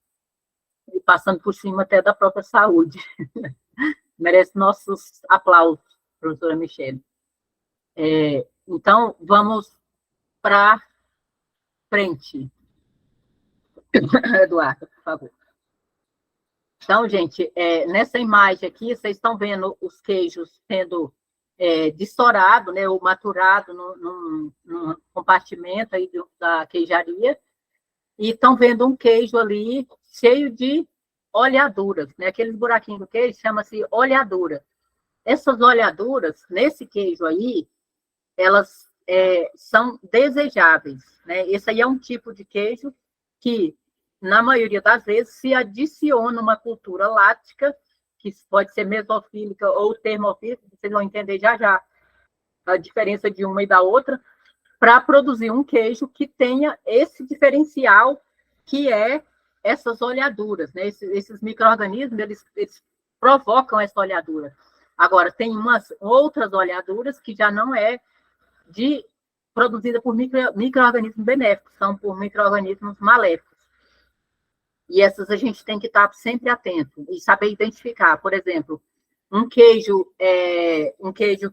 e passando por cima até da própria saúde. Merece nossos aplausos, professora Michele. Então, vamos para frente. Eduardo, por favor. Então, gente, nessa imagem aqui, vocês estão vendo os queijos sendo destourado, né, ou maturado num compartimento aí da queijaria, e estão vendo um queijo ali cheio de oleaduras, né? Aqueles buraquinhos do queijo chama-se oleadura. Essas oleaduras, nesse queijo aí, elas são desejáveis, né? Esse aí é um tipo de queijo que, na maioria das vezes, se adiciona uma cultura láctica, que pode ser mesofílica ou termofílica, vocês vão entender já a diferença de uma e da outra, para produzir um queijo que tenha esse diferencial, que é essas oleaduras, né? Esses micro-organismos, eles provocam essa oleadura. Agora, tem umas outras oleaduras que já não é de produzida por micro-organismos benéficos, são por micro-organismos maléficos. E essas a gente tem que estar sempre atento e saber identificar. Por exemplo, um queijo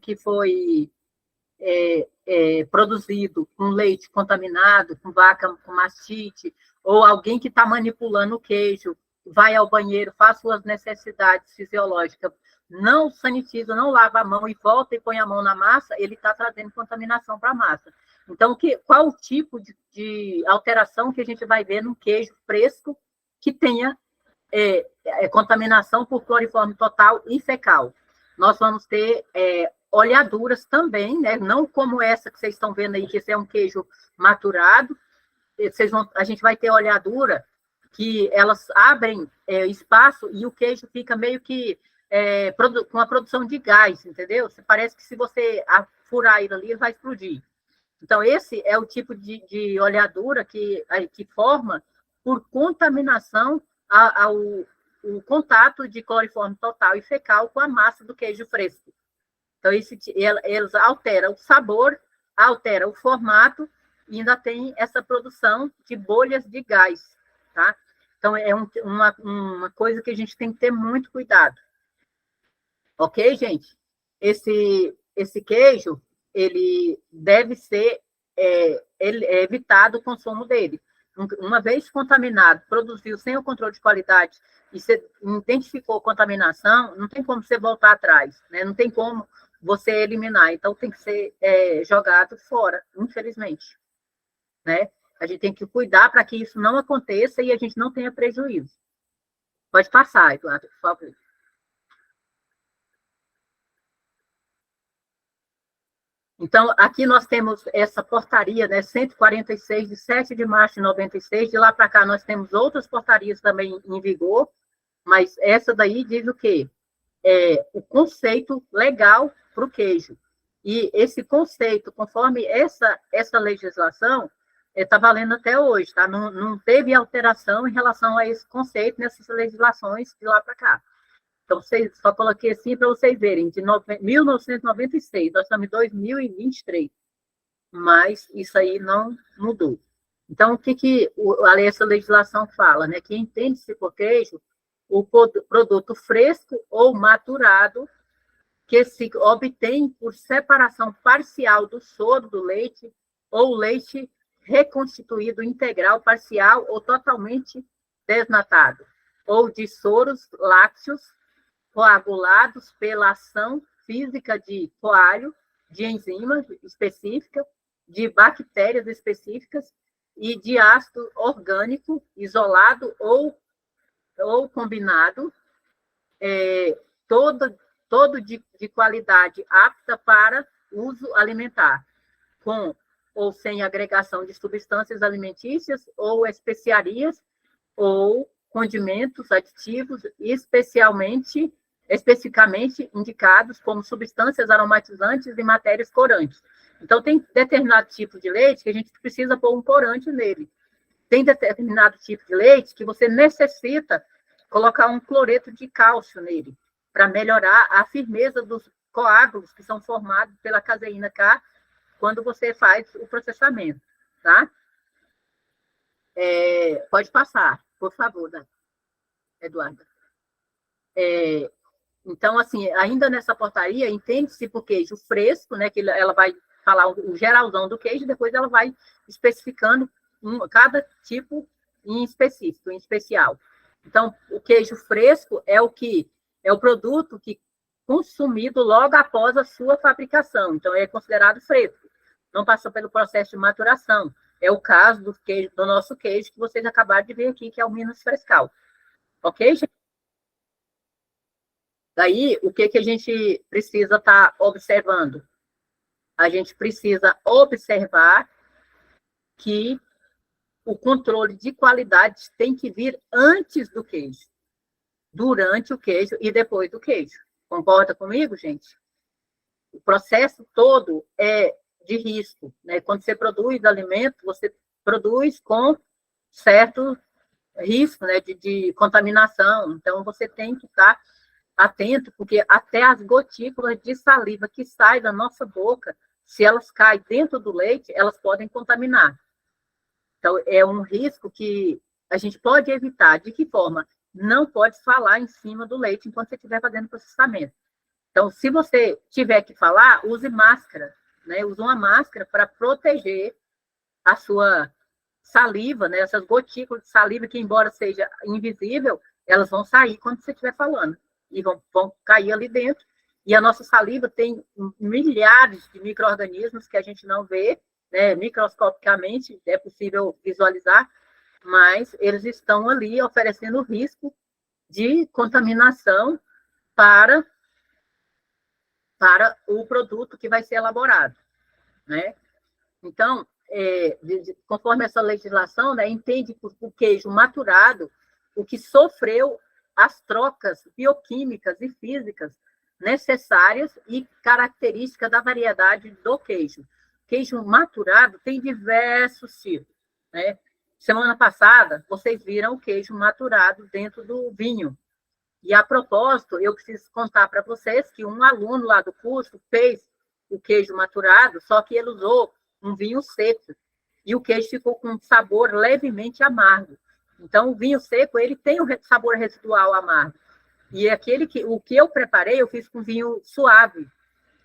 que foi produzido com leite contaminado, com vaca com mastite, ou alguém que está manipulando o queijo, vai ao banheiro, faz suas necessidades fisiológicas, não sanitiza, não lava a mão e volta e põe a mão na massa, ele está trazendo contaminação para a massa. Então, qual o tipo de alteração que a gente vai ver num queijo fresco que tenha contaminação por cloriforme total e fecal? Nós vamos ter oleaduras também, né? Não como essa que vocês estão vendo aí, que esse é um queijo maturado. A gente vai ter oleadura que elas abrem espaço e o queijo fica meio que com a produção de gás, entendeu? Parece que se você furar ele ali, ele vai explodir. Então, esse é o tipo de oleadura que forma por contaminação o contato de cloriforme total e fecal com a massa do queijo fresco. Então, eles alteram o sabor, alteram o formato e ainda tem essa produção de bolhas de gás, tá? Então, é uma coisa que a gente tem que ter muito cuidado. Ok, gente? Esse queijo, ele deve ser evitado o consumo dele. Uma vez contaminado, produziu sem o controle de qualidade e você identificou contaminação, não tem como você voltar atrás, né? Não tem como você eliminar. Então, tem que ser jogado fora, infelizmente, né? A gente tem que cuidar para que isso não aconteça e a gente não tenha prejuízo. Pode passar, Eduardo, por favor. Então, aqui nós temos essa portaria, né, 146, de 7 de março de 96, de lá para cá nós temos outras portarias também em vigor, mas essa daí diz o quê? O conceito legal para o queijo. E esse conceito, conforme essa legislação, está valendo até hoje, tá? Não teve alteração em relação a esse conceito nessas legislações de lá para cá. Então, só coloquei assim para vocês verem, de 1996, nós estamos em 2023, mas isso aí não mudou. Então, o que essa legislação fala? Né? Que entende-se por queijo o produto fresco ou maturado que se obtém por separação parcial do soro do leite ou leite reconstituído integral, parcial ou totalmente desnatado, ou de soros lácteos coagulados pela ação física de coalho, de enzimas específicas, de bactérias específicas e de ácido orgânico isolado ou combinado, todo de qualidade apta para uso alimentar, com ou sem agregação de substâncias alimentícias ou especiarias ou condimentos aditivos especificamente indicados como substâncias aromatizantes e matérias corantes. Então, tem determinado tipo de leite que a gente precisa pôr um corante nele. Tem determinado tipo de leite que você necessita colocar um cloreto de cálcio nele, para melhorar a firmeza dos coágulos que são formados pela caseína K quando você faz o processamento, tá? Pode passar, por favor, Eduardo. Então, assim, ainda nessa portaria, entende-se por queijo fresco, né, que ela vai falar o geralzão do queijo, depois ela vai especificando cada tipo em específico, em especial. Então, o queijo fresco é o produto que consumido logo após a sua fabricação. Então, é considerado fresco. Não passou pelo processo de maturação. É o caso do nosso queijo que vocês acabaram de ver aqui, que é o Minas Frescal. Ok, gente? Daí, o que a gente precisa estar observando? A gente precisa observar que o controle de qualidade tem que vir antes do queijo, durante o queijo e depois do queijo. Concorda comigo, gente? O processo todo é de risco, né? Quando você produz alimento, você produz com certo risco, né, de contaminação. Então, você tem que estar atento, porque até as gotículas de saliva que saem da nossa boca se elas caem dentro do leite, elas podem contaminar. Então, é um risco que a gente pode evitar. De que forma? Não pode falar em cima do leite enquanto você estiver fazendo processamento. Então, se você tiver que falar, use máscara, né? Use uma máscara para proteger a sua saliva, né? Essas gotículas de saliva que, embora seja invisível, elas vão sair quando você estiver falando e vão cair ali dentro. E a nossa saliva tem milhares de micro-organismos que a gente não vê, né? Microscopicamente é possível visualizar, mas eles estão ali oferecendo risco de contaminação para o produto que vai ser elaborado, né? Então, conforme essa legislação, né, entende por o queijo maturado, o que sofreu as trocas bioquímicas e físicas necessárias e características da variedade do queijo. Queijo maturado tem diversos tipos, né? Semana passada, vocês viram o queijo maturado dentro do vinho. E, a propósito, eu preciso contar para vocês que um aluno lá do curso fez o queijo maturado, só que ele usou um vinho seco. E o queijo ficou com um sabor levemente amargo. Então, o vinho seco, ele tem um sabor residual amargo. E o que eu preparei, eu fiz com vinho suave,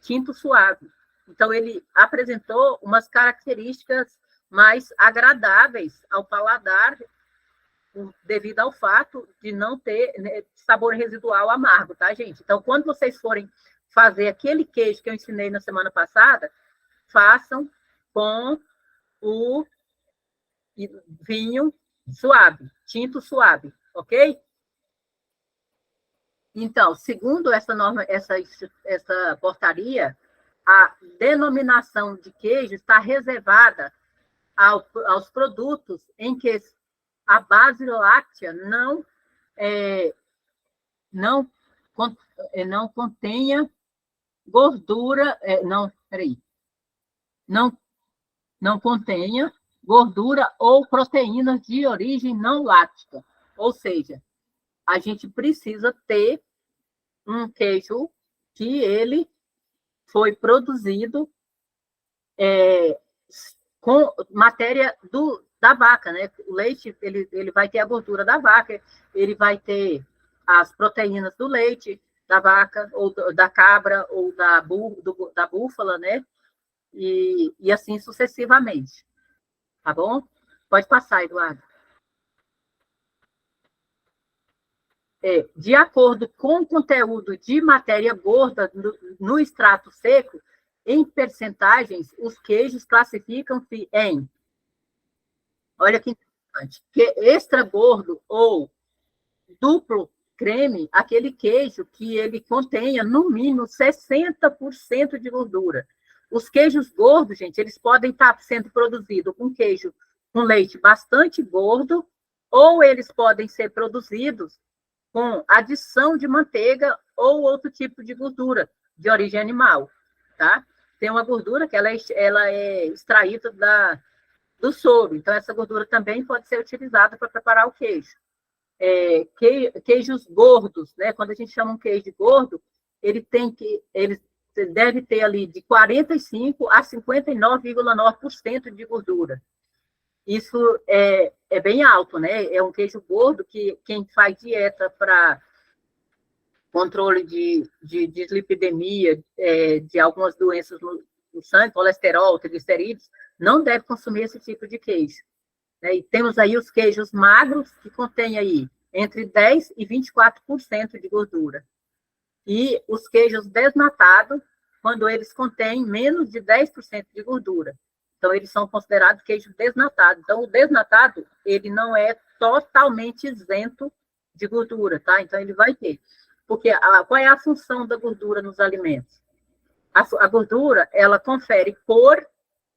tinto suave. Então, ele apresentou umas características mais agradáveis ao paladar, devido ao fato de não ter, né, sabor residual amargo, tá, gente? Então, quando vocês forem fazer aquele queijo que eu ensinei na semana passada, façam com o vinho suave, tinto suave, ok? Então, segundo essa norma, essa portaria, a denominação de queijo está reservada aos produtos em que a base láctea não contenha gordura, não contenha gordura ou proteínas de origem não láctea. Ou seja, a gente precisa ter um queijo que ele foi produzido com matéria da vaca, né? O leite, ele vai ter a gordura da vaca, ele vai ter as proteínas do leite da vaca, ou da cabra, ou da búfala, né? E assim sucessivamente. Tá bom? Pode passar, Eduardo. De acordo com o conteúdo de matéria gorda no extrato seco, em percentagens, os queijos classificam-se em, olha que interessante, que extra gordo ou duplo creme, aquele queijo que ele contenha, no mínimo, 60% de gordura. Os queijos gordos, gente, eles podem estar sendo produzidos com queijo com leite bastante gordo, ou eles podem ser produzidos com adição de manteiga ou outro tipo de gordura de origem animal, tá? Tem uma gordura que ela é extraída do soro, então essa gordura também pode ser utilizada para preparar o queijo. Queijos gordos, né? Quando a gente chama um queijo gordo, ele deve ter ali de 45% a 59,9% de gordura. Isso é bem alto, né? É um queijo gordo que quem faz dieta para controle de dislipidemia, de algumas doenças no sangue, colesterol, triglicerídeos, não deve consumir esse tipo de queijo. Né? E temos aí os queijos magros, que contêm aí entre 10% e 24% de gordura. E os queijos desnatados, quando eles contêm menos de 10% de gordura. Então, eles são considerados queijo desnatado. Então, o desnatado, ele não é totalmente isento de gordura, tá? Então, ele vai ter. Porque qual é a função da gordura nos alimentos? A gordura, ela confere cor,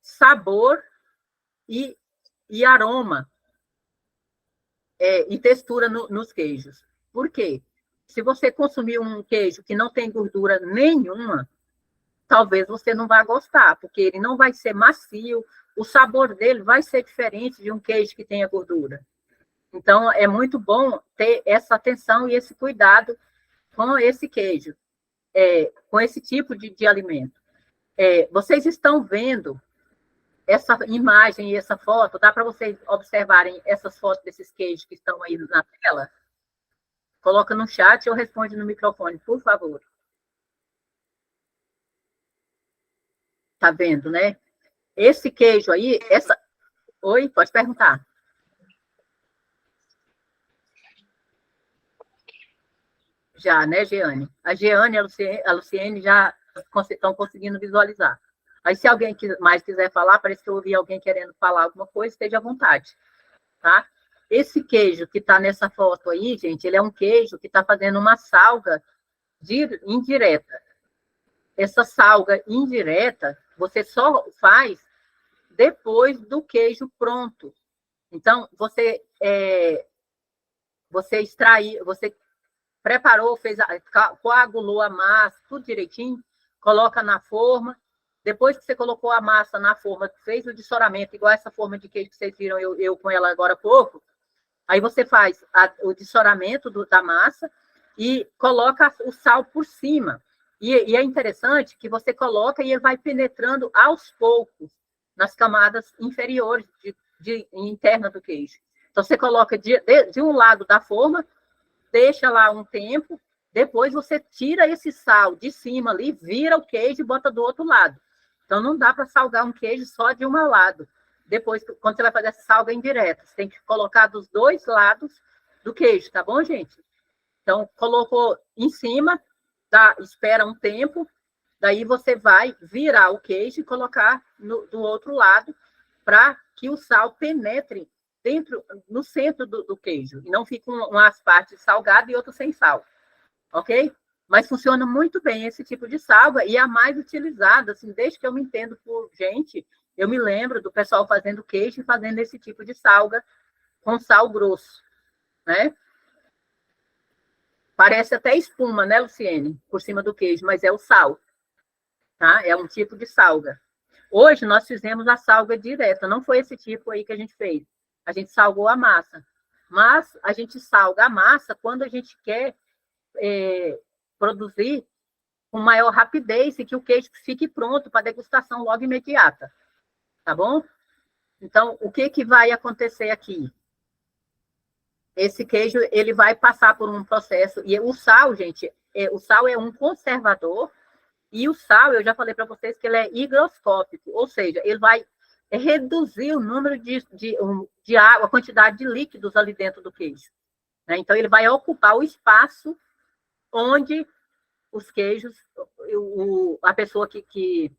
sabor e aroma e textura nos queijos. Por quê? Se você consumir um queijo que não tem gordura nenhuma, talvez você não vá gostar, porque ele não vai ser macio, o sabor dele vai ser diferente de um queijo que tenha gordura. Então, é muito bom ter essa atenção e esse cuidado com esse queijo, com esse tipo de alimento. Vocês estão vendo essa imagem e essa foto? Dá para vocês observarem essas fotos desses queijos que estão aí na tela? Coloca no chat ou responde no microfone, por favor. Tá vendo, né? Esse queijo aí, Oi, pode perguntar. Já, né, Jeane? A Jeane e a Luciene já estão conseguindo visualizar. Aí, se alguém mais quiser falar, parece que eu ouvi alguém querendo falar alguma coisa, esteja à vontade, tá? Esse queijo que está nessa foto aí, gente, ele é um queijo que está fazendo uma salga indireta. Essa salga indireta, você só faz depois do queijo pronto. Então, você preparou, coagulou a massa, tudo direitinho, coloca na forma. Depois que você colocou a massa na forma, fez o dessoramento, igual essa forma de queijo que vocês viram eu com ela agora há pouco, aí você faz o dessoramento da massa e coloca o sal por cima. E é interessante que você coloca e ele vai penetrando aos poucos nas camadas inferiores interna do queijo. Então, você coloca de um lado da forma, deixa lá um tempo, depois você tira esse sal de cima ali, vira o queijo e bota do outro lado. Então, não dá para salgar um queijo só de um lado. Depois, quando você vai fazer essa salga indireta, você tem que colocar dos dois lados do queijo, tá bom, gente? Então, colocou em cima, espera um tempo, daí você vai virar o queijo e colocar do outro lado para que o sal penetre no centro do queijo, e não fique umas partes salgadas e outras sem sal, ok? Mas funciona muito bem esse tipo de salga, e é a mais utilizada, assim, desde que eu me entendo por gente, eu me lembro do pessoal fazendo queijo e fazendo esse tipo de salga com sal grosso, né? Parece até espuma, né, Luciene? Por cima do queijo, mas é o sal, tá? É um tipo de salga. Hoje nós fizemos a salga direta, não foi esse tipo aí que a gente fez. A gente salgou a massa. Mas a gente salga a massa quando a gente quer produzir com maior rapidez e que o queijo fique pronto para degustação logo imediata. Tá bom? Então, o que vai acontecer aqui? Esse queijo, ele vai passar por um processo, e o sal, gente, o sal é um conservador, e o sal, eu já falei para vocês que ele é higroscópico, ou seja, ele vai reduzir o número de água, a quantidade de líquidos ali dentro do queijo, né? Então, ele vai ocupar o espaço onde os queijos, a pessoa que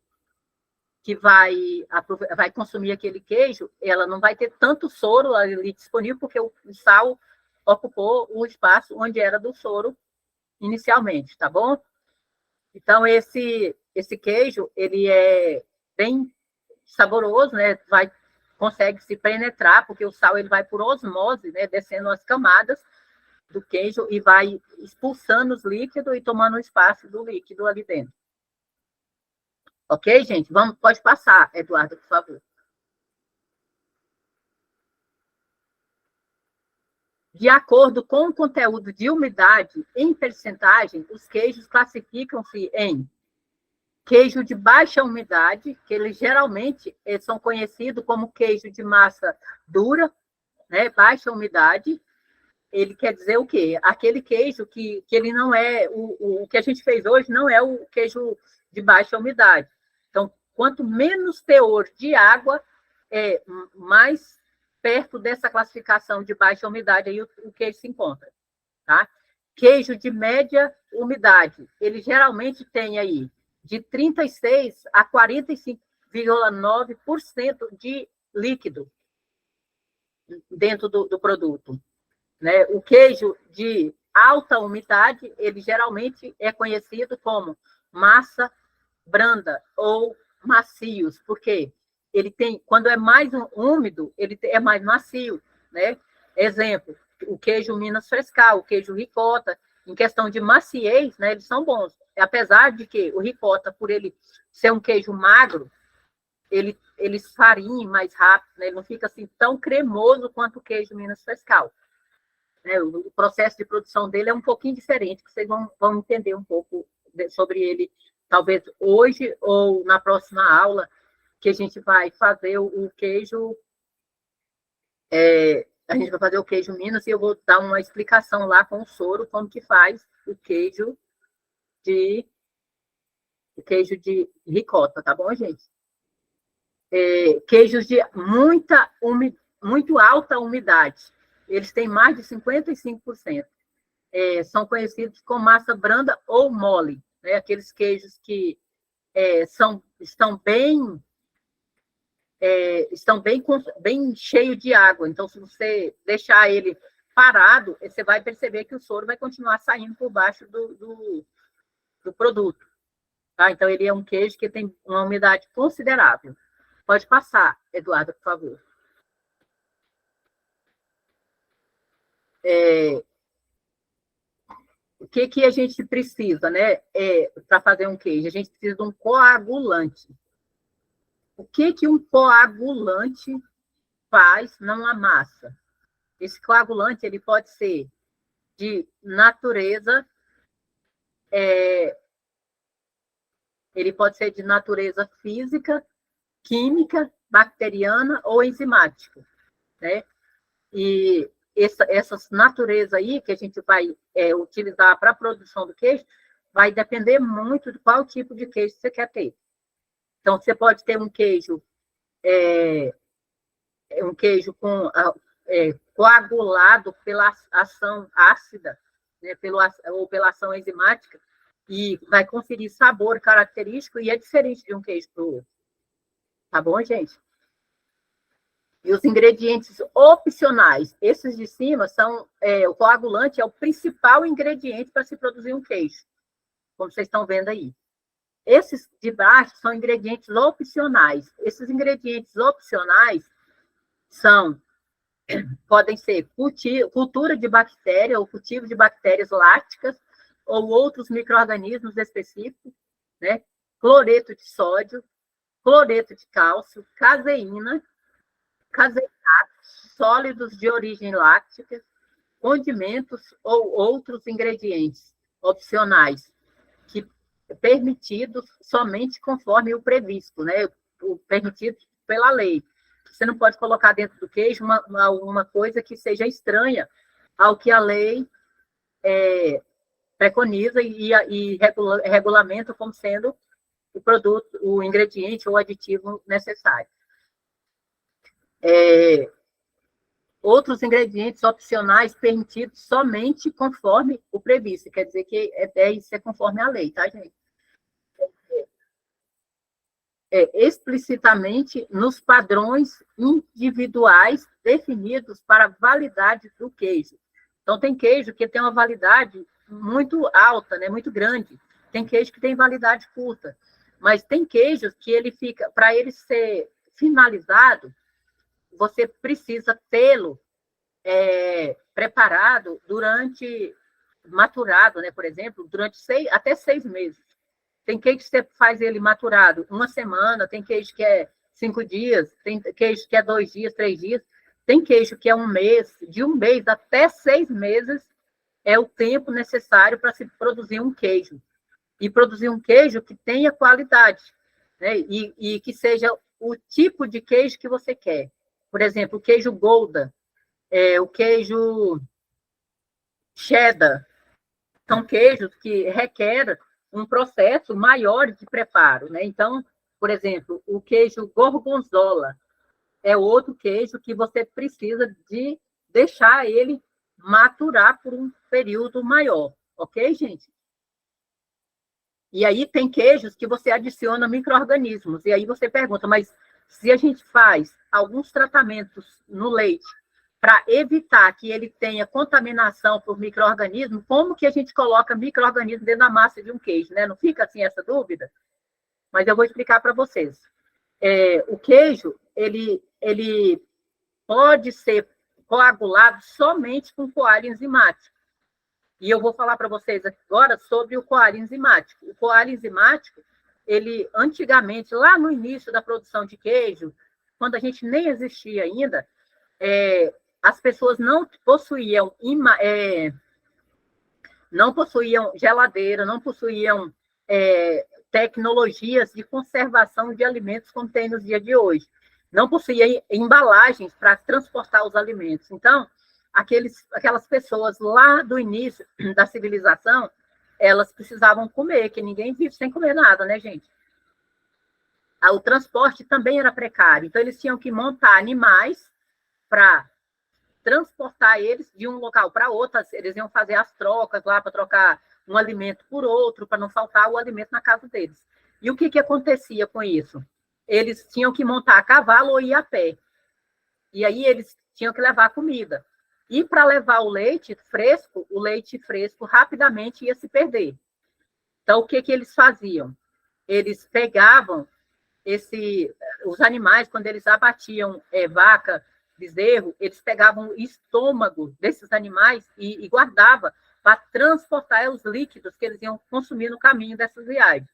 vai consumir aquele queijo, ela não vai ter tanto soro ali disponível, porque o sal ocupou o espaço onde era do soro inicialmente, tá bom? Então, esse queijo, ele é bem saboroso, né? Consegue se penetrar, porque o sal ele vai por osmose, né? Descendo as camadas do queijo e vai expulsando os líquidos e tomando o espaço do líquido ali dentro. Ok, gente? Pode passar, Eduardo, por favor. De acordo com o conteúdo de umidade em percentagem, os queijos classificam-se em queijo de baixa umidade, que eles geralmente são conhecidos como queijo de massa dura, né? Baixa umidade. Ele quer dizer o quê? Aquele queijo que ele não é... O que a gente fez hoje não é o queijo de baixa umidade. Então, quanto menos teor de água, mais perto dessa classificação de baixa umidade aí o queijo se encontra, tá? Queijo de média umidade, ele geralmente tem aí de 36% a 45,9% de líquido dentro do produto, né? O queijo de alta umidade, ele geralmente é conhecido como massa branda ou macios, porque ele tem, quando é mais úmido, ele é mais macio, né? Exemplo, o queijo Minas Frescal, o queijo ricota, em questão de maciez, né, eles são bons. Apesar de que o ricota, por ele ser um queijo magro, ele esfarinha mais rápido, né? Ele não fica assim tão cremoso quanto o queijo Minas Frescal. Né? O processo de produção dele é um pouquinho diferente, que vocês vão entender um pouco sobre ele talvez hoje ou na próxima aula, que a gente vai fazer o queijo, a gente vai fazer o queijo Minas, e eu vou dar uma explicação lá com o soro, como que faz o queijo de ricota, tá bom, gente? Queijos de muito alta umidade, eles têm mais de 55%. São conhecidos como massa branda ou mole, né? Aqueles queijos que estão bem cheio de água. Então, se você deixar ele parado, você vai perceber que o soro vai continuar saindo por baixo do produto. Tá? Então, ele é um queijo que tem uma umidade considerável. Pode passar, Eduardo, por favor. O que a gente precisa, né, para fazer um queijo? A gente precisa de um coagulante. O que um coagulante faz numa massa? Esse coagulante ele pode ser de natureza física, química, bacteriana ou enzimática, né? E essas naturezas aí que a gente vai utilizar para a produção do queijo vai depender muito de qual tipo de queijo você quer ter. Então, você pode ter um queijo coagulado pela ação ácida, né, ou pela ação enzimática, e vai conferir sabor característico, e é diferente de um queijo para o outro. Tá bom, gente? E os ingredientes opcionais, esses de cima são, o coagulante é o principal ingrediente para se produzir um queijo, como vocês estão vendo aí. Esses de baixo são ingredientes opcionais. Esses ingredientes opcionais podem ser cultura de bactéria ou cultivo de bactérias lácticas ou outros micro-organismos específicos, né? Cloreto de sódio, cloreto de cálcio, caseína, caseinatos, sólidos de origem láctea, condimentos ou outros ingredientes opcionais que permitidos somente conforme o previsto, né? O permitido pela lei. Você não pode colocar dentro do queijo uma coisa que seja estranha ao que a lei preconiza e regulamenta como sendo o produto, o ingrediente ou aditivo necessário. Outros ingredientes opcionais permitidos somente conforme o previsto. Quer dizer que isso é conforme a lei, tá, gente? Explicitamente nos padrões individuais definidos para a validade do queijo. Então, tem queijo que tem uma validade muito alta, né, muito grande. Tem queijo que tem validade curta. Mas tem queijos que ele fica, para ele ser finalizado, você precisa tê-lo preparado maturado, né, por exemplo, durante até 6 meses. Tem queijo que você faz ele maturado 1 semana, tem queijo que é 5 dias, tem queijo que é 2 dias, 3 dias, tem queijo que é 1 mês, de 1 mês até 6 meses é o tempo necessário para se produzir um queijo. E produzir um queijo que tenha qualidade, né, e que seja o tipo de queijo que você quer. Por exemplo, o queijo Gouda, o queijo cheddar, são queijos que requerem um processo maior de preparo, né? Então, por exemplo, o queijo gorgonzola é outro queijo que você precisa de deixar ele maturar por um período maior, ok, gente? E aí tem queijos que você adiciona micro-organismos, e aí você pergunta, mas se a gente faz alguns tratamentos no leite para evitar que ele tenha contaminação por micro-organismo, como que a gente coloca micro-organismo dentro da massa de um queijo, né? Não fica assim essa dúvida? Mas eu vou explicar para vocês. O queijo, ele pode ser coagulado somente com coalho enzimático. E eu vou falar para vocês agora sobre o coalho enzimático. O coalho enzimático, ele antigamente, lá no início da produção de queijo, quando a gente nem existia ainda, as pessoas não possuíam geladeira, não possuíam tecnologias de conservação de alimentos como tem nos dias de hoje. Não possuía embalagens para transportar os alimentos. Então, aquelas pessoas lá do início da civilização, elas precisavam comer, que ninguém vive sem comer nada, né, gente? O transporte também era precário, então eles tinham que montar animais para transportar eles de um local para outro, eles iam fazer as trocas lá para trocar um alimento por outro, para não faltar o alimento na casa deles. E o que acontecia com isso? Eles tinham que montar a cavalo ou ir a pé. E aí eles tinham que levar comida. E para levar o leite fresco rapidamente ia se perder. Então, o que eles faziam? Eles pegavam os animais, quando eles abatiam vaca, bezerro, eles pegavam o estômago desses animais e guardavam para transportar os líquidos que eles iam consumir no caminho dessas viagens.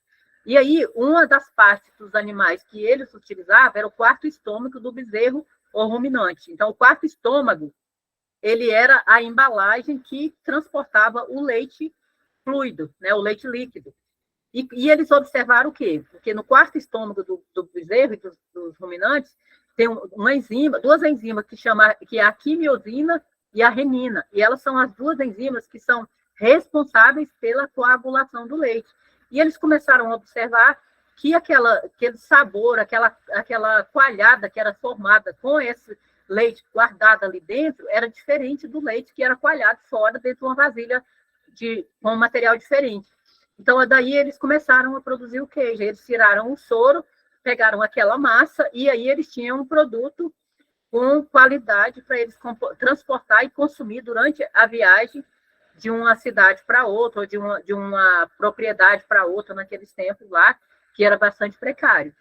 E aí, uma das partes dos animais que eles utilizavam era o quarto estômago do bezerro ou ruminante. Então, o quarto estômago, ele era a embalagem que transportava o leite fluido, né, o leite líquido. E eles observaram o quê? Porque no quarto estômago do bezerro e dos ruminantes, tem duas enzimas que é a quimiosina e a renina. E elas são as duas enzimas que são responsáveis pela coagulação do leite. E eles começaram a observar que aquele sabor, aquela coalhada que era formada com esse leite guardado ali dentro, era diferente do leite que era coalhado fora, dentro de uma vasilha com um material diferente. Então, daí eles começaram a produzir o queijo. Eles tiraram o soro, pegaram aquela massa, e aí eles tinham um produto com qualidade para eles transportar e consumir durante a viagem de uma cidade para outra, ou de uma propriedade para outra, naqueles tempos lá, que era bastante precário.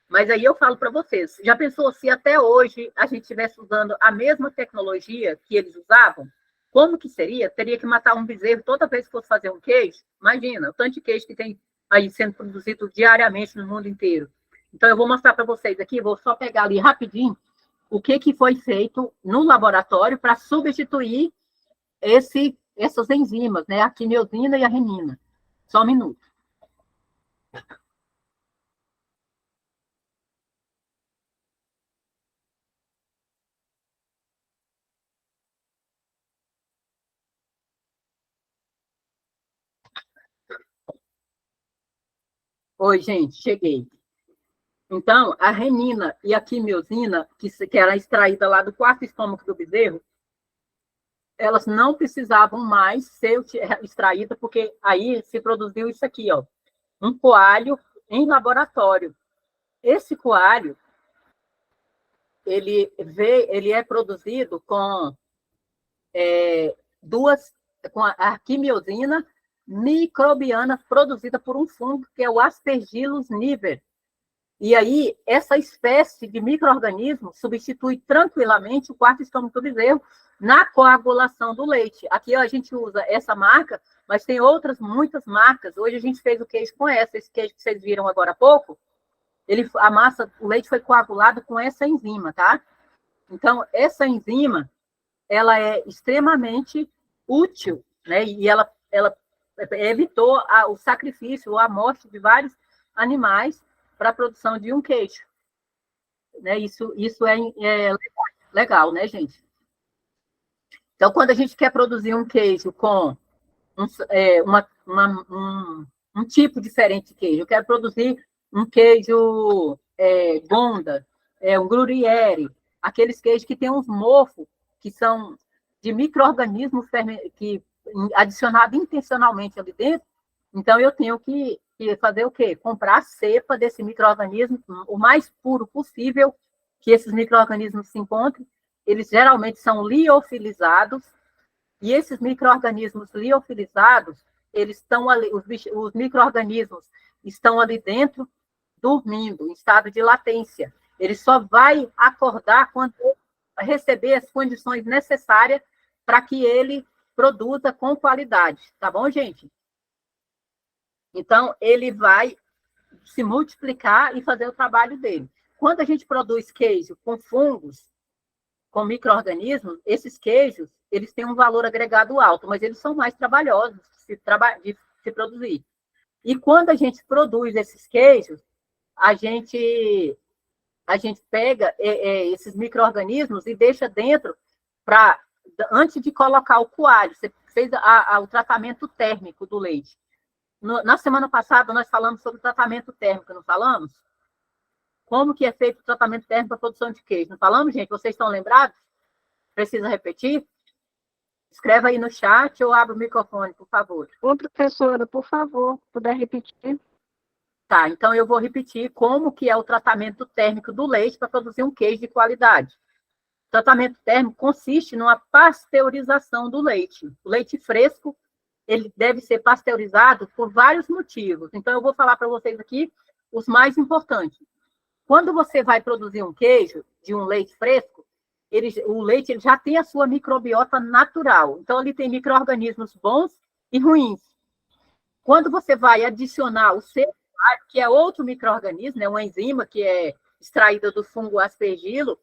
Mas aí eu falo para vocês, já pensou se até hoje a gente estivesse usando a mesma tecnologia que eles usavam? Como que seria? Teria que matar um bezerro toda vez que fosse fazer um queijo? Imagina, o tanto de queijo que tem aí sendo produzido diariamente no mundo inteiro. Então, eu vou mostrar para vocês aqui, vou só pegar ali rapidinho o que foi feito no laboratório para substituir essas enzimas, né? A quimiosina e a renina. Só um minuto. Oi, gente, cheguei. Então, a renina e a quimiosina, que era extraída lá do quarto estômago do bezerro, elas não precisavam mais ser extraídas, porque aí se produziu isso aqui, ó, um coalho em laboratório. Esse coalho, ele é produzido com com a quimiosina microbiana produzida por um fungo, que é o Aspergillus niger. E aí, essa espécie de micro-organismo substitui tranquilamente o quarto estômago do bezerro na coagulação do leite. Aqui a gente usa essa marca, mas tem outras, muitas marcas. Hoje a gente fez o queijo com esse queijo que vocês viram agora há pouco, o leite foi coagulado com essa enzima, tá? Então, essa enzima, ela é extremamente útil, né? E ela evitou o sacrifício, a morte de vários animais para a produção de um queijo. Né? Isso é legal, né, gente? Então, quando a gente quer produzir um queijo com um tipo diferente de queijo, eu quero produzir um queijo Gouda, um Gruyère, aqueles queijos que tem uns mofos, que são de micro-organismos adicionados intencionalmente ali dentro, então eu tenho que fazer o quê? Comprar a cepa desse micro-organismo o mais puro possível que esses micro-organismos se encontrem. Eles geralmente são liofilizados, e esses micro-organismos liofilizados, eles estão ali, os micro-organismos estão ali dentro, dormindo, em estado de latência. Ele só vai acordar quando receber as condições necessárias para que ele produza com qualidade. Tá bom, gente? Então, ele vai se multiplicar e fazer o trabalho dele. Quando a gente produz queijo com fungos, com micro-organismos, esses queijos, eles têm um valor agregado alto, mas eles são mais trabalhosos de se produzir. E quando a gente produz esses queijos, a gente pega esses micro-organismos e deixa dentro antes de colocar o coalho. Você fez o tratamento térmico do leite. Na semana passada, nós falamos sobre o tratamento térmico, não falamos? Como que é feito o tratamento térmico para a produção de queijo? Não falamos, gente? Vocês estão lembrados? Precisa repetir? Escreva aí no chat ou abre o microfone, por favor. Ô, professora, por favor, puder repetir. Tá, então eu vou repetir como que é o tratamento térmico do leite para produzir um queijo de qualidade. O tratamento térmico consiste numa pasteurização do leite. O leite fresco, ele deve ser pasteurizado por vários motivos. Então, eu vou falar para vocês aqui os mais importantes. Quando você vai produzir um queijo de um leite fresco, o leite ele já tem a sua microbiota natural. Então, ele tem micro-organismos bons e ruins. Quando você vai adicionar o C, que é outro micro-organismo, né, uma enzima que é extraída do fungo Aspergillus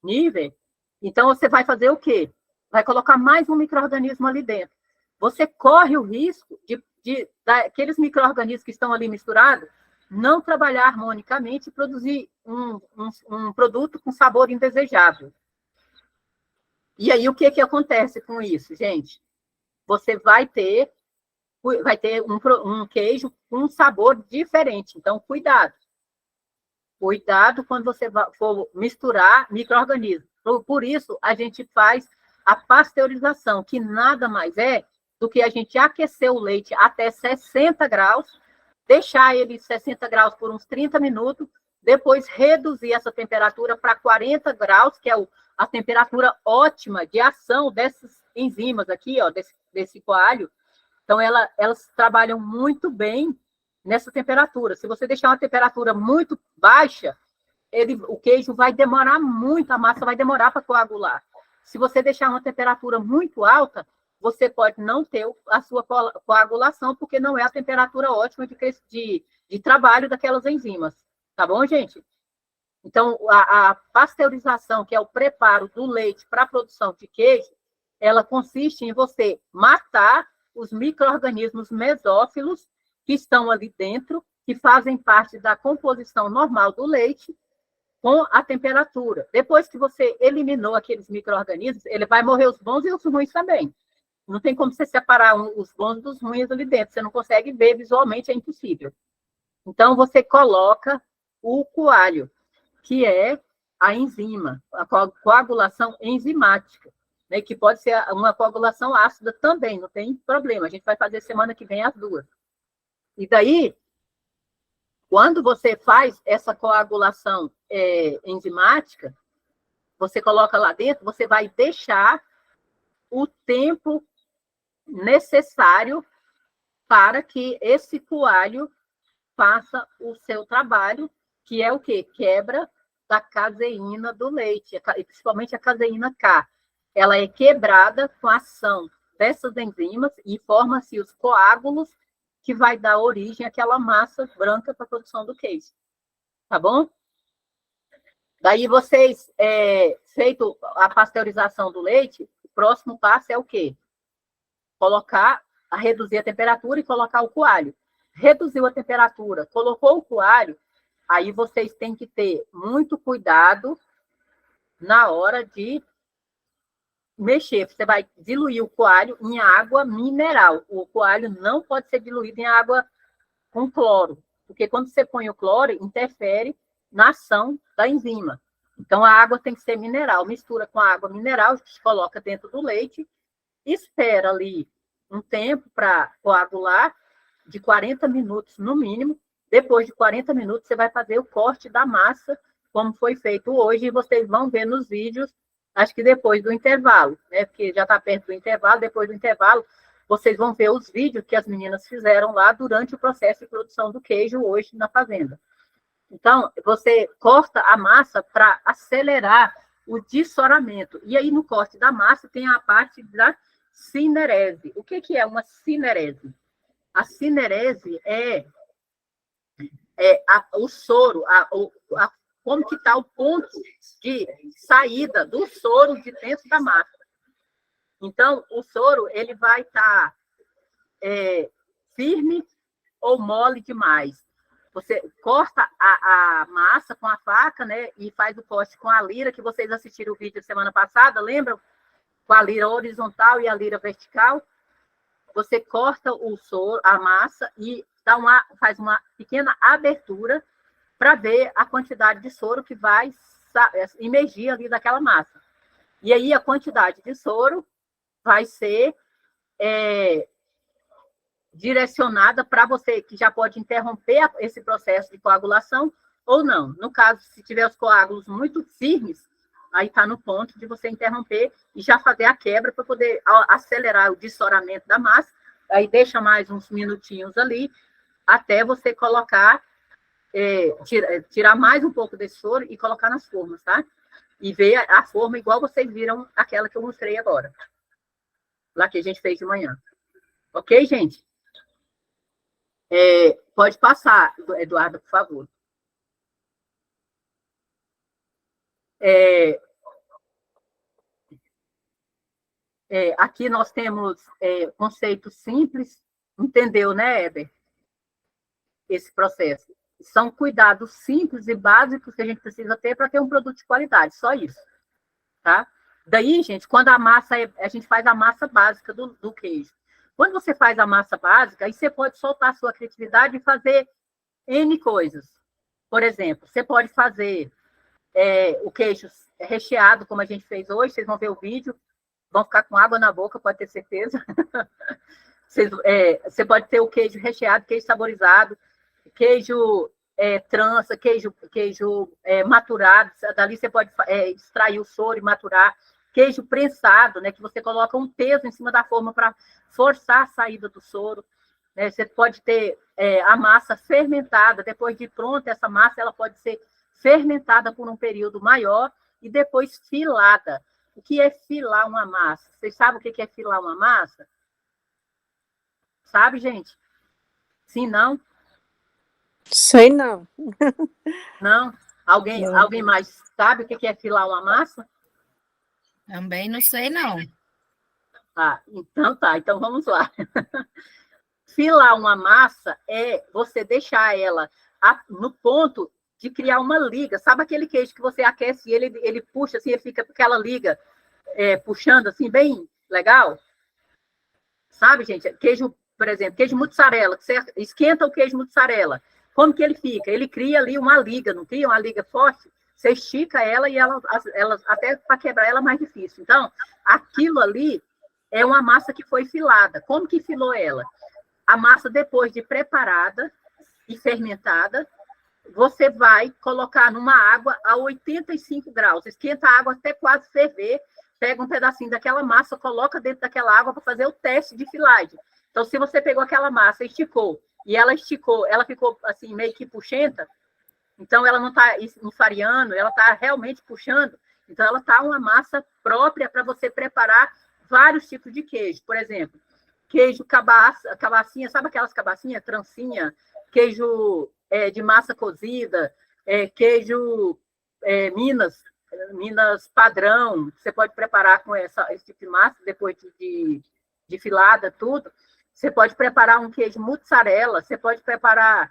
niger, então você vai fazer o quê? Vai colocar mais um micro-organismo ali dentro. Você corre o risco de daqueles micro-organismos que estão ali misturados não trabalhar harmonicamente e produzir um produto com sabor indesejável. E aí, o que acontece com isso, gente? Você vai ter um queijo com um sabor diferente. Então, cuidado. Cuidado quando você for misturar micro-organismos. Por isso, a gente faz a pasteurização, que nada mais é do que a gente aquecer o leite até 60 graus, deixar ele 60 graus por uns 30 minutos, depois reduzir essa temperatura para 40 graus, que é a temperatura ótima de ação dessas enzimas aqui, ó, desse coalho. Então, elas trabalham muito bem nessa temperatura. Se você deixar uma temperatura muito baixa, o queijo vai demorar muito, a massa vai demorar para coagular. Se você deixar uma temperatura muito alta, você pode não ter a sua coagulação, porque não é a temperatura ótima de trabalho daquelas enzimas. Tá bom, gente? Então, a pasteurização, que é o preparo do leite para a produção de queijo, ela consiste em você matar os micro-organismos mesófilos que estão ali dentro, que fazem parte da composição normal do leite, com a temperatura. Depois que você eliminou aqueles micro-organismos, ele vai morrer os bons e os ruins também. Não tem como você separar os bons dos ruins ali dentro. Você não consegue ver visualmente, é impossível. Então, você coloca o coalho, que é a enzima, a coagulação enzimática, né, que pode ser uma coagulação ácida também, não tem problema. A gente vai fazer semana que vem as duas. E daí, quando você faz essa coagulação enzimática, você coloca lá dentro, você vai deixar o tempo necessário para que esse coalho faça o seu trabalho, que é o quê? Quebra da caseína do leite, principalmente a caseína K. Ela é quebrada com a ação dessas enzimas e forma-se os coágulos que vai dar origem àquela massa branca para a produção do queijo. Tá bom? Daí vocês, feito a pasteurização do leite, o próximo passo é o quê? Reduzir a temperatura e colocar o coalho. Reduziu a temperatura, colocou o coalho, aí vocês têm que ter muito cuidado na hora de mexer. Você vai diluir o coalho em água mineral. O coalho não pode ser diluído em água com cloro, porque quando você põe o cloro, interfere na ação da enzima. Então, a água tem que ser mineral. Mistura com a água mineral, coloca dentro do leite, espera ali um tempo para coagular, de 40 minutos no mínimo. Depois de 40 minutos, você vai fazer o corte da massa, como foi feito hoje, e vocês vão ver nos vídeos, acho que depois do intervalo, né? Porque já está perto do intervalo. Depois do intervalo, vocês vão ver os vídeos que as meninas fizeram lá durante o processo de produção do queijo hoje na fazenda. Então, você corta a massa para acelerar o dessoramento. E aí, no corte da massa, tem a parte da cinerese. O que é uma cinerese? A cinerese é o soro, como que está o ponto de saída do soro de dentro da massa. Então, o soro ele vai estar firme ou mole demais. Você corta a massa com a faca, né? E faz o corte com a lira, que vocês assistiram o vídeo semana passada, lembram? Com a lira horizontal e a lira vertical. Você corta o soro, a massa, e faz uma pequena abertura para ver a quantidade de soro que vai imergir ali daquela massa. E aí a quantidade de soro vai ser direcionada para você, que já pode interromper esse processo de coagulação ou não. No caso, se tiver os coágulos muito firmes, aí está no ponto de você interromper e já fazer a quebra para poder acelerar o dessoramento da massa. Aí deixa mais uns minutinhos ali, até você colocar, tirar mais um pouco desse soro e colocar nas formas, tá? E ver a forma igual vocês viram aquela que eu mostrei agora. Lá que a gente fez de manhã. Ok, gente? Pode passar, Eduardo, por favor. Aqui nós temos conceitos simples. Entendeu, né, Heber? Esse processo. São cuidados simples e básicos que a gente precisa ter para ter um produto de qualidade, só isso. Tá? Daí, gente, quando a gente faz a massa básica do queijo. Quando você faz a massa básica, aí você pode soltar a sua criatividade e fazer N coisas. Por exemplo, você pode fazer o queijo recheado, como a gente fez hoje, vocês vão ver o vídeo, vão ficar com água na boca, pode ter certeza. Você pode ter o queijo recheado, queijo saborizado, queijo trança, queijo maturado, dali você pode extrair o soro e maturar. Queijo prensado, né, que você coloca um peso em cima da forma para forçar a saída do soro. Né? Você pode ter a massa fermentada, depois de pronta, essa massa ela pode ser fermentada por um período maior e depois filada. O que é filar uma massa? Vocês sabem o que é filar uma massa? Sabe, gente? Sim, não? Sei não. Não? Alguém mais sabe o que é filar uma massa? Também não sei, não. Então vamos lá. Filar uma massa é você deixar ela no ponto de criar uma liga. Sabe aquele queijo que você aquece e ele puxa assim, ele fica com aquela liga puxando assim, bem legal? Sabe, gente? Queijo, por exemplo, queijo mussarela, você esquenta o queijo mussarela. Como que ele fica? Ele cria ali uma liga, não cria uma liga forte? Você estica ela e ela até para quebrar ela é mais difícil. Então, aquilo ali é uma massa que foi filada. Como que filou ela? A massa, depois de preparada e fermentada, você vai colocar numa água a 85 graus. Esquenta a água até quase ferver, pega um pedacinho daquela massa, coloca dentro daquela água para fazer o teste de filagem. Então, se você pegou aquela massa, esticou, e ela ficou assim, meio que puxenta, então ela não está enfariando, ela está realmente puxando, então ela está uma massa própria para você preparar vários tipos de queijo. Por exemplo, queijo cabacinha, sabe aquelas cabacinhas, trancinha, queijo de massa cozida, queijo Minas padrão, você pode preparar com esse tipo de massa, depois de filada, tudo. Você pode preparar um queijo mussarela, você pode preparar,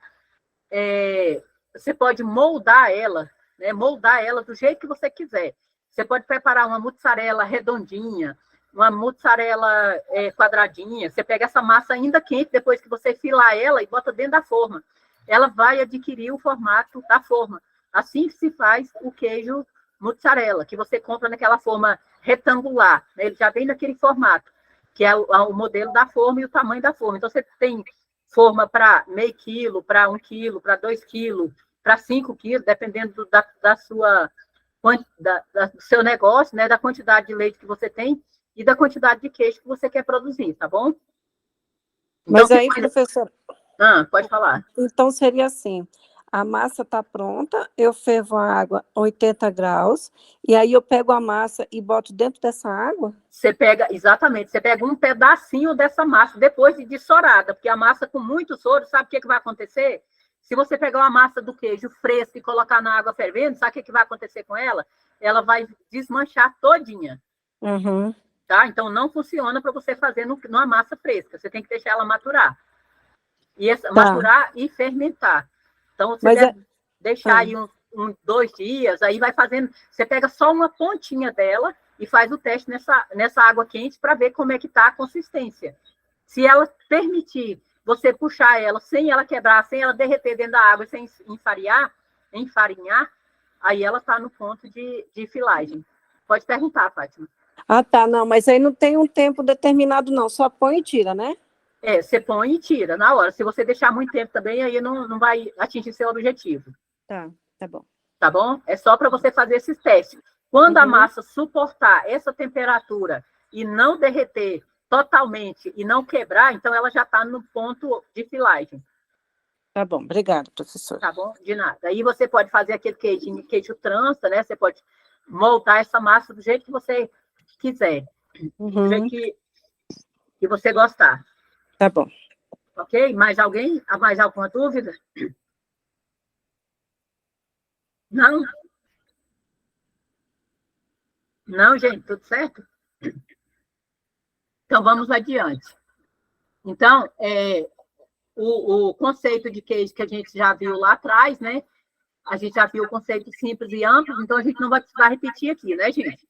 você pode moldar ela, né? Moldar ela do jeito que você quiser. Você pode preparar uma mussarela redondinha, uma mussarela quadradinha. Você pega essa massa ainda quente, depois que você filar ela e bota dentro da forma. Ela vai adquirir o formato da forma. Assim que se faz o queijo mussarela, que você compra naquela forma retangular, né? Ele já vem naquele formato, que é o modelo da forma e o tamanho da forma. Então, você tem forma para meio quilo, para 1 quilo, para 2 quilos, para 5 quilos, dependendo do seu negócio, né? Da quantidade de leite que você tem e da quantidade de queijo que você quer produzir, tá bom? Mas aí, professora... Pode falar. Então, seria assim, a massa está pronta, eu fervo a água a 80 graus, e aí eu pego a massa e boto dentro dessa água? Você pega um pedacinho dessa massa, depois de dessorada, porque a massa com muito soro, sabe o que vai acontecer? Se você pegar uma massa do queijo fresca e colocar na água fervendo, sabe o que vai acontecer com ela? Ela vai desmanchar todinha. Uhum. Tá? Então, não funciona para você fazer numa massa fresca, você tem que deixar ela maturar. maturar e fermentar. Então, você Mas deve deixar aí 2 dias, aí vai fazendo, você pega só uma pontinha dela e faz o teste nessa água quente para ver como é que está a consistência. Se ela permitir você puxar ela sem ela quebrar, sem ela derreter dentro da água, sem enfarinhar, aí ela está no ponto de filagem. Pode perguntar, Fátima. Ah, tá, não, mas aí não tem um tempo determinado, não, só põe e tira, né? Você põe e tira na hora. Se você deixar muito tempo também, aí não vai atingir seu objetivo. Tá bom. Tá bom? É só para você fazer esses testes. Quando a massa suportar essa temperatura e não derreter totalmente e não quebrar, então ela já está no ponto de filagem. Tá bom, obrigada, professor. Tá bom? De nada. Aí você pode fazer aquele queijo trança, né? Você pode moldar essa massa do jeito que você quiser. Do jeito que você gostar. Tá bom. Ok? Mais alguém? Mais alguma dúvida? Não? Não, gente, tudo certo? Então, vamos adiante. Então, o conceito de queijo que a gente já viu lá atrás, né? A gente já viu o conceito simples e amplo, então a gente não vai precisar repetir aqui, né, gente?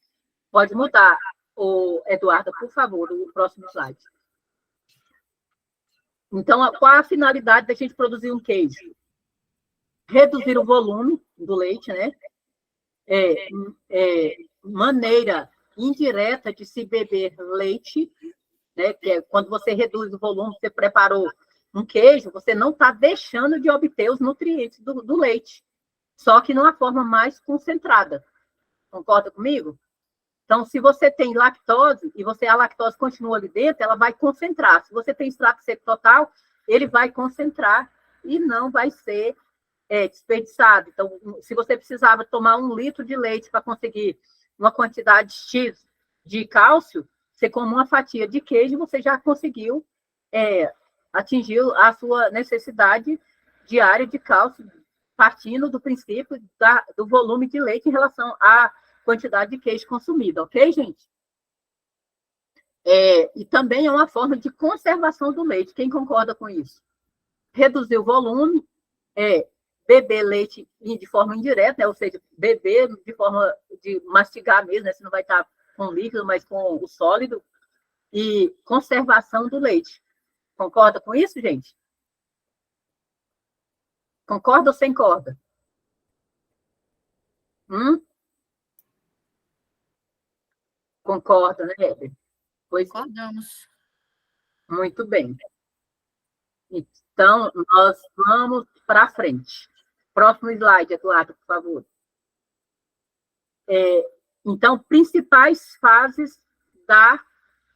Pode mudar, Eduarda, por favor, o próximo slide. Então, qual a finalidade da gente produzir um queijo? Reduzir o volume do leite, né? Maneira indireta de se beber leite, né? Que é quando você reduz o volume, você preparou um queijo, você não está deixando de obter os nutrientes do leite, só que numa forma mais concentrada. Concorda comigo? Então, se você tem lactose e a lactose continua ali dentro, ela vai concentrar. Se você tem extrato seco total, ele vai concentrar e não vai ser desperdiçado. Então, se você precisava tomar 1 litro de leite para conseguir uma quantidade X de cálcio, você come uma fatia de queijo, você já conseguiu atingir a sua necessidade diária de cálcio, partindo do princípio do volume de leite em relação à quantidade de queijo consumida, ok, gente? E também é uma forma de conservação do leite. Quem concorda com isso? Reduzir o volume, beber leite de forma indireta, né? Ou seja, beber de forma de mastigar mesmo, né? Você não vai estar com líquido, mas com o sólido, e conservação do leite. Concorda com isso, gente? Concorda ou sem corda? Concorda, né, Heber? Pois Concordamos. muito bem. Então, nós vamos para frente. Próximo slide, Eduardo, por favor. Então, principais fases da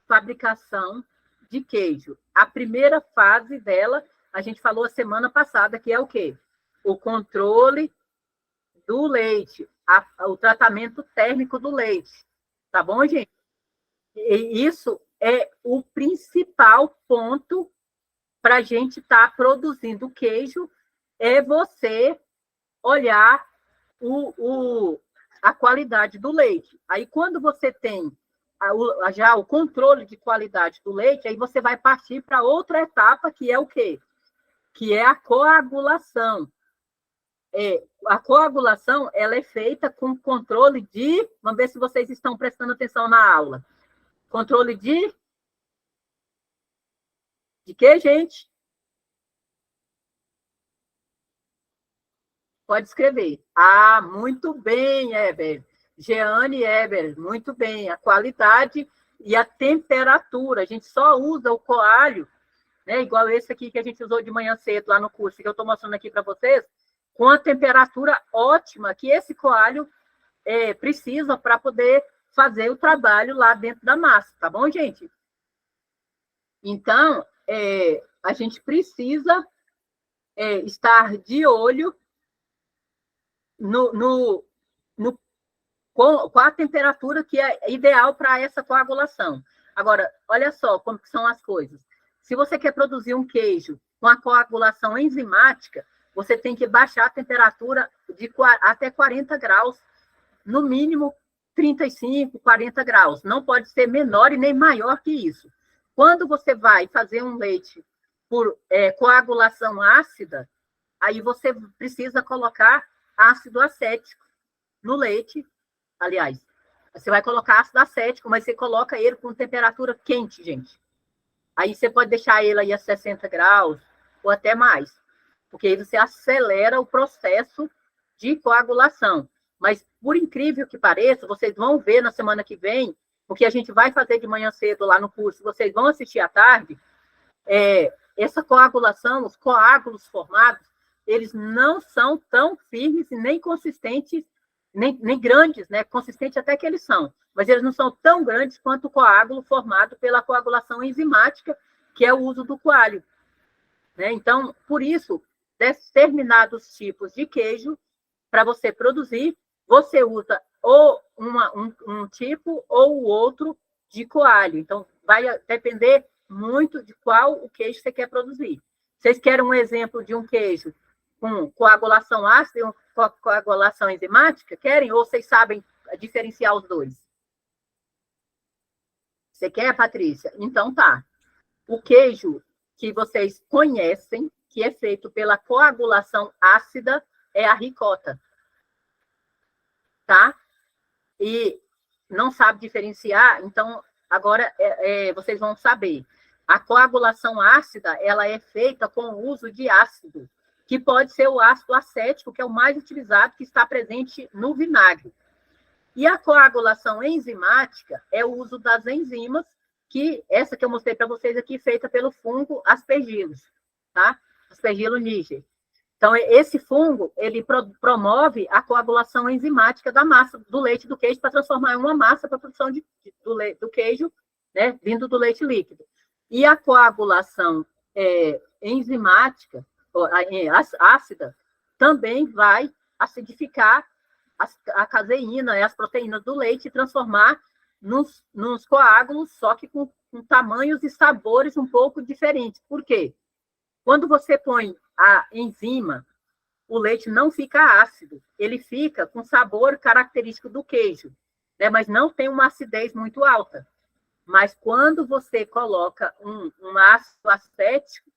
fabricação de queijo. A primeira fase dela, a gente falou a semana passada, que é o quê? O controle do leite, o tratamento térmico do leite. Tá bom, gente? E isso é o principal ponto para a gente estar produzindo queijo, é você olhar a qualidade do leite. Aí, quando você tem já o controle de qualidade do leite, aí você vai partir para outra etapa, que é o quê? Que é a coagulação. A coagulação, ela é feita com controle de... Vamos ver se vocês estão prestando atenção na aula. Controle de... De quê, gente? Pode escrever. Muito bem, Heber. Jeane Heber, muito bem. A qualidade e a temperatura. A gente só usa o coalho, né, igual esse aqui que a gente usou de manhã cedo lá no curso, que eu estou mostrando aqui para vocês, com a temperatura ótima que esse coalho precisa para poder fazer o trabalho lá dentro da massa, tá bom, gente? Então, a gente precisa estar de olho com a temperatura que é ideal para essa coagulação. Agora, olha só como que são as coisas. Se você quer produzir um queijo com a coagulação enzimática, você tem que baixar a temperatura até 40 graus, no mínimo 35, 40 graus. Não pode ser menor e nem maior que isso. Quando você vai fazer um leite por coagulação ácida, aí você precisa colocar ácido acético no leite. Aliás, você vai colocar ácido acético, mas você coloca ele com temperatura quente, gente. Aí você pode deixar ele aí a 60 graus ou até mais, porque aí você acelera o processo de coagulação. Mas, por incrível que pareça, vocês vão ver na semana que vem, porque a gente vai fazer de manhã cedo lá no curso, vocês vão assistir à tarde, essa coagulação, os coágulos formados, eles não são tão firmes e nem consistentes, nem grandes, né? Consistentes até que eles são, mas eles não são tão grandes quanto o coágulo formado pela coagulação enzimática, que é o uso do coalho, né? Então, por isso, determinados tipos de queijo, para você produzir, você usa ou um tipo ou o outro de coalho. Então, vai depender muito de qual o queijo você quer produzir. Vocês querem um exemplo de um queijo com coagulação ácida e uma coagulação enzimática? Querem? Ou vocês sabem diferenciar os dois? Você quer, Patrícia? Então tá. O queijo que vocês conhecem, que é feito pela coagulação ácida, é a ricota. Tá? E não sabe diferenciar, então agora vocês vão saber. A coagulação ácida, ela é feita com o uso de ácido, que pode ser o ácido acético, que é o mais utilizado, que está presente no vinagre. E a coagulação enzimática é o uso das enzimas, que essa que eu mostrei para vocês aqui, feita pelo fungo Aspergillus, tá? Aspergillus niger. Então, esse fungo, ele promove a coagulação enzimática da massa do leite do queijo para transformar em uma massa para a produção do queijo, né, vindo do leite líquido. E a coagulação enzimática, ácida, também vai acidificar a caseína e as proteínas do leite e transformar nos coágulos, só que com tamanhos e sabores um pouco diferentes. Por quê? Quando você põe a enzima, o leite não fica ácido, ele fica com sabor característico do queijo, né? Mas não tem uma acidez muito alta. Mas quando você coloca um ácido acético,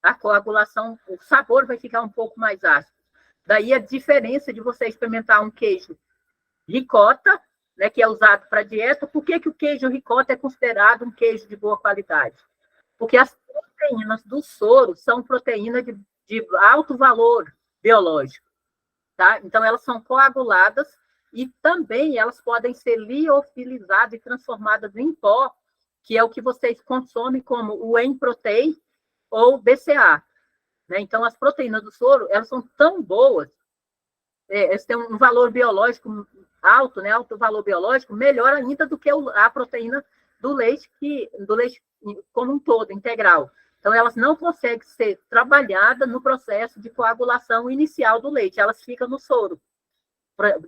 a coagulação, o sabor vai ficar um pouco mais ácido. Daí a diferença de você experimentar um queijo ricota, né, que é usado para dieta. Por que o queijo ricota é considerado um queijo de boa qualidade? Porque as proteínas do soro são proteínas de alto valor biológico, tá? Então, elas são coaguladas e também elas podem ser liofilizadas e transformadas em pó, que é o que vocês consomem como o whey protein ou BCA, né? Então, as proteínas do soro, elas são tão boas, elas têm um valor biológico alto, né? Alto valor biológico, melhor ainda do que a proteína do leite como um todo, integral. Então, elas não conseguem ser trabalhadas no processo de coagulação inicial do leite, elas ficam no soro.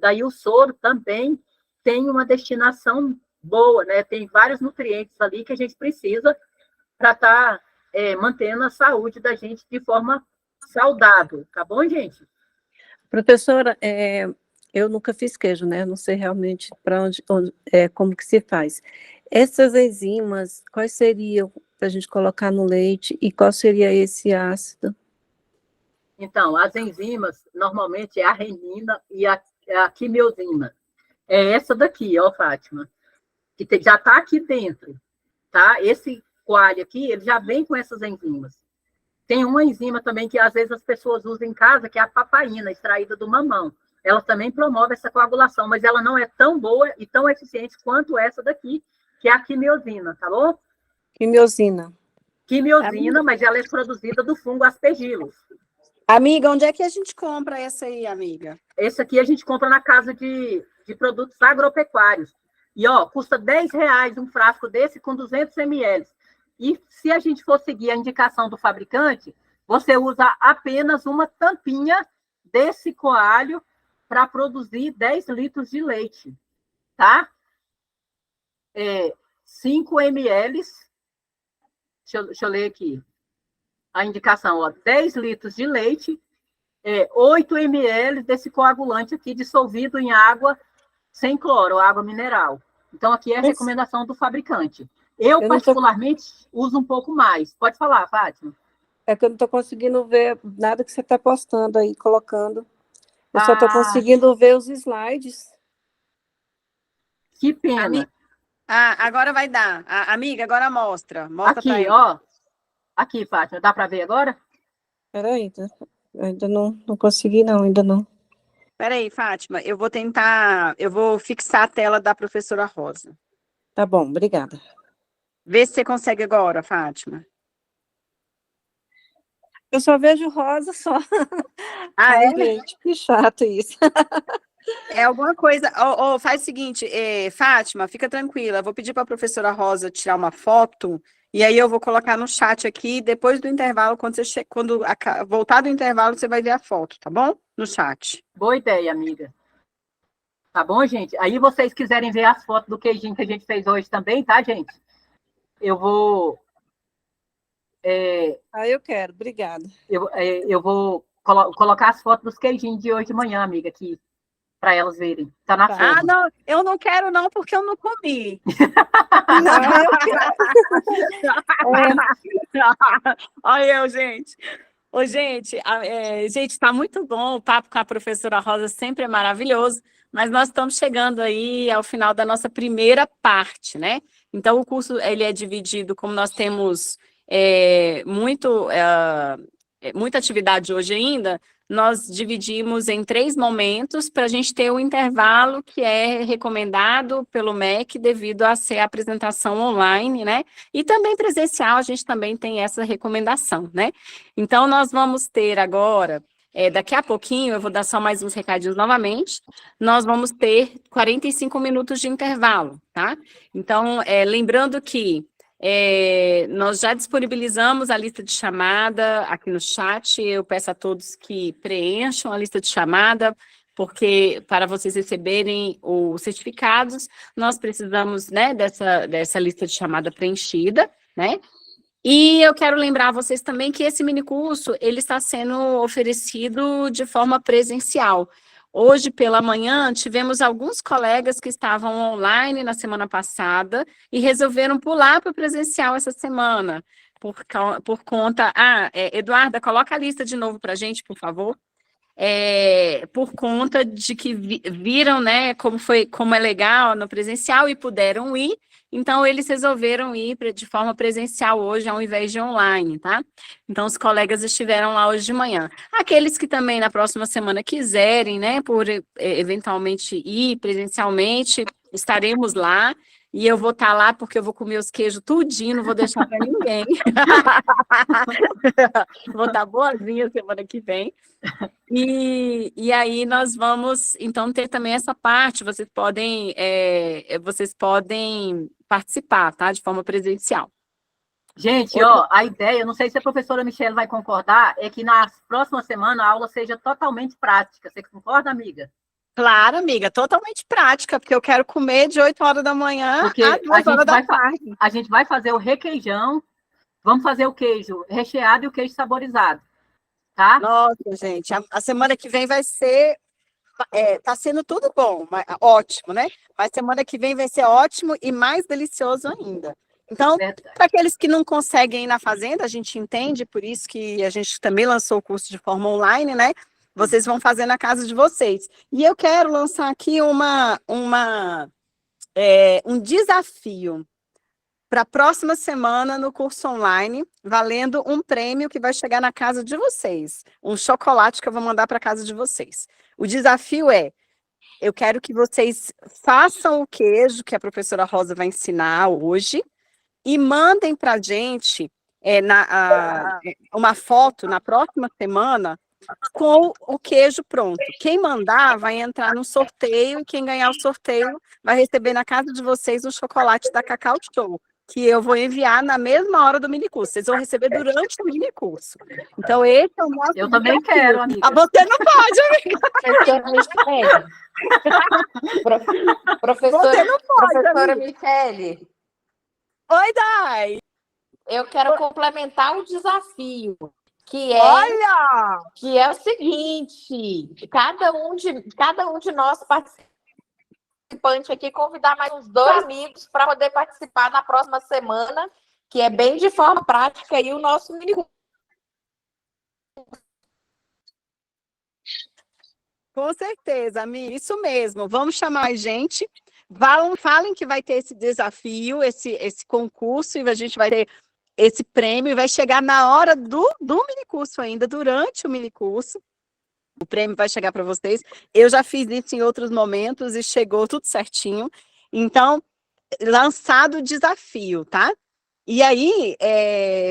Daí o soro também tem uma destinação boa, né? Tem vários nutrientes ali que a gente precisa para estar mantendo a saúde da gente de forma saudável, tá bom, gente? Professora, eu nunca fiz queijo, né? Não sei realmente como que se faz. Essas enzimas, quais seriam para a gente colocar no leite e qual seria esse ácido? Então, as enzimas, normalmente, é a renina e a quimiosina. É essa daqui, ó, Fátima, que já está aqui dentro, tá? Esse coalho aqui, ele já vem com essas enzimas. Tem uma enzima também que, às vezes, as pessoas usam em casa, que é a papaína, extraída do mamão. Ela também promove essa coagulação, mas ela não é tão boa e tão eficiente quanto essa daqui, que é a quimiosina, tá bom? Quimiosina. Quimiosina, mas ela é produzida do fungo Aspergillus. Amiga, onde é que a gente compra essa aí, amiga? Esse aqui a gente compra na casa de produtos agropecuários. E, ó, custa R$10 um frasco desse com 200 ml. E se a gente for seguir a indicação do fabricante, você usa apenas uma tampinha desse coalho para produzir 10 litros de leite, tá? 5 ml, deixa eu ler aqui a indicação, ó, 10 litros de leite, 8 ml desse coagulante aqui dissolvido em água sem cloro, água mineral. Então, aqui é a recomendação do fabricante. Eu particularmente, uso um pouco mais. Pode falar, Fátima. É que eu não estou conseguindo ver nada que você está postando aí, colocando. Eu só estou conseguindo ver os slides. Que pena. Agora vai dar. Amiga, agora mostra. Mostra para Aqui, ele. ó. Aqui, Fátima, dá para ver agora? Peraí, ainda não consegui, não, ainda não. Peraí, Fátima, eu vou fixar a tela da professora Rosa. Tá bom, obrigada. Vê se você consegue agora, Fátima. Eu só vejo rosa só. Ai, gente, que chato isso. É alguma coisa. Faz o seguinte, Fátima, fica tranquila. Eu vou pedir para a professora Rosa tirar uma foto e aí eu vou colocar no chat aqui. Depois do intervalo, quando voltar do intervalo, você vai ver a foto, tá bom? No chat. Boa ideia, amiga. Tá bom, gente? Aí vocês quiserem ver as fotos do queijinho que a gente fez hoje também, tá, gente? Eu vou... Eu quero, obrigada. Eu vou colocar as fotos dos queijinhos de hoje de manhã, amiga, aqui, para elas verem. Tá na forma. Não, eu não quero não, porque eu não comi. Olha eu, gente. Ô, gente, gente, tá muito bom. O papo com a professora Rosa sempre é maravilhoso, mas nós estamos chegando aí ao final da nossa primeira parte, né? Então, o curso ele é dividido, como nós temos muita atividade hoje ainda, nós dividimos em 3 momentos para a gente ter o intervalo que é recomendado pelo MEC devido a ser a apresentação online, né? E também presencial, a gente também tem essa recomendação, né? Então, nós vamos ter agora, daqui a pouquinho, eu vou dar só mais uns recadinhos novamente, nós vamos ter 45 minutos de intervalo, tá? Então, lembrando que nós já disponibilizamos a lista de chamada aqui no chat, eu peço a todos que preencham a lista de chamada, porque para vocês receberem os certificados, nós precisamos, né, dessa lista de chamada preenchida, né? E eu quero lembrar a vocês também que esse minicurso, ele está sendo oferecido de forma presencial. Hoje, pela manhã, tivemos alguns colegas que estavam online na semana passada e resolveram pular para o presencial essa semana, por conta... Eduarda, coloca a lista de novo para a gente, por favor. Por conta de que viram, né, como é legal no presencial e puderam ir, então eles resolveram ir de forma presencial hoje, ao invés de online, tá? Então os colegas estiveram lá hoje de manhã. Aqueles que também na próxima semana quiserem, né, por eventualmente ir presencialmente, estaremos lá. E eu vou estar lá porque eu vou comer os queijos tudinho, não vou deixar para ninguém. Vou estar boazinha semana que vem. E aí nós vamos, então, ter também essa parte, vocês podem participar, tá? De forma presencial. Gente, ó, a ideia, não sei se a professora Michelle vai concordar, é que na próxima semana a aula seja totalmente prática. Você concorda, amiga? Claro, amiga, totalmente prática, porque eu quero comer de 8 horas da manhã porque a 2 horas da tarde. A gente vai fazer o requeijão, vamos fazer o queijo recheado e o queijo saborizado, tá? Nossa, gente, a semana que vem vai ser... tá sendo tudo bom, ótimo, né? Mas semana que vem vai ser ótimo e mais delicioso ainda. Então, para aqueles que não conseguem ir na fazenda, a gente entende, por isso que a gente também lançou o curso de forma online, né? Vocês vão fazer na casa de vocês. E eu quero lançar aqui um desafio para a próxima semana no curso online, valendo um prêmio que vai chegar na casa de vocês. Um chocolate que eu vou mandar para a casa de vocês. O desafio eu quero que vocês façam o queijo que a professora Rosa vai ensinar hoje e mandem para a gente uma foto na próxima semana com o queijo pronto. Quem mandar vai entrar no sorteio e quem ganhar o sorteio vai receber na casa de vocês um chocolate da Cacau Show, que eu vou enviar na mesma hora do minicurso. Vocês vão receber durante o minicurso. Então, esse é o nosso Eu também quero, amiga. Você não pode, amiga. Professora, Você não pode, professora amiga. Michele, Oi, Dai. eu quero complementar o desafio, que Olha! é o seguinte, cada um de nós participantes aqui convidar mais uns 2 amigos para poder participar na próxima semana, que é bem de forma prática, e o nosso mini Com certeza, amiga, isso mesmo. Vamos chamar mais gente. Falem que vai ter esse desafio, esse concurso, e a gente vai ter esse prêmio, e vai chegar na hora do minicurso ainda, durante o minicurso. O prêmio vai chegar para vocês. Eu já fiz isso em outros momentos e chegou tudo certinho. Então, lançado o desafio, tá? E aí,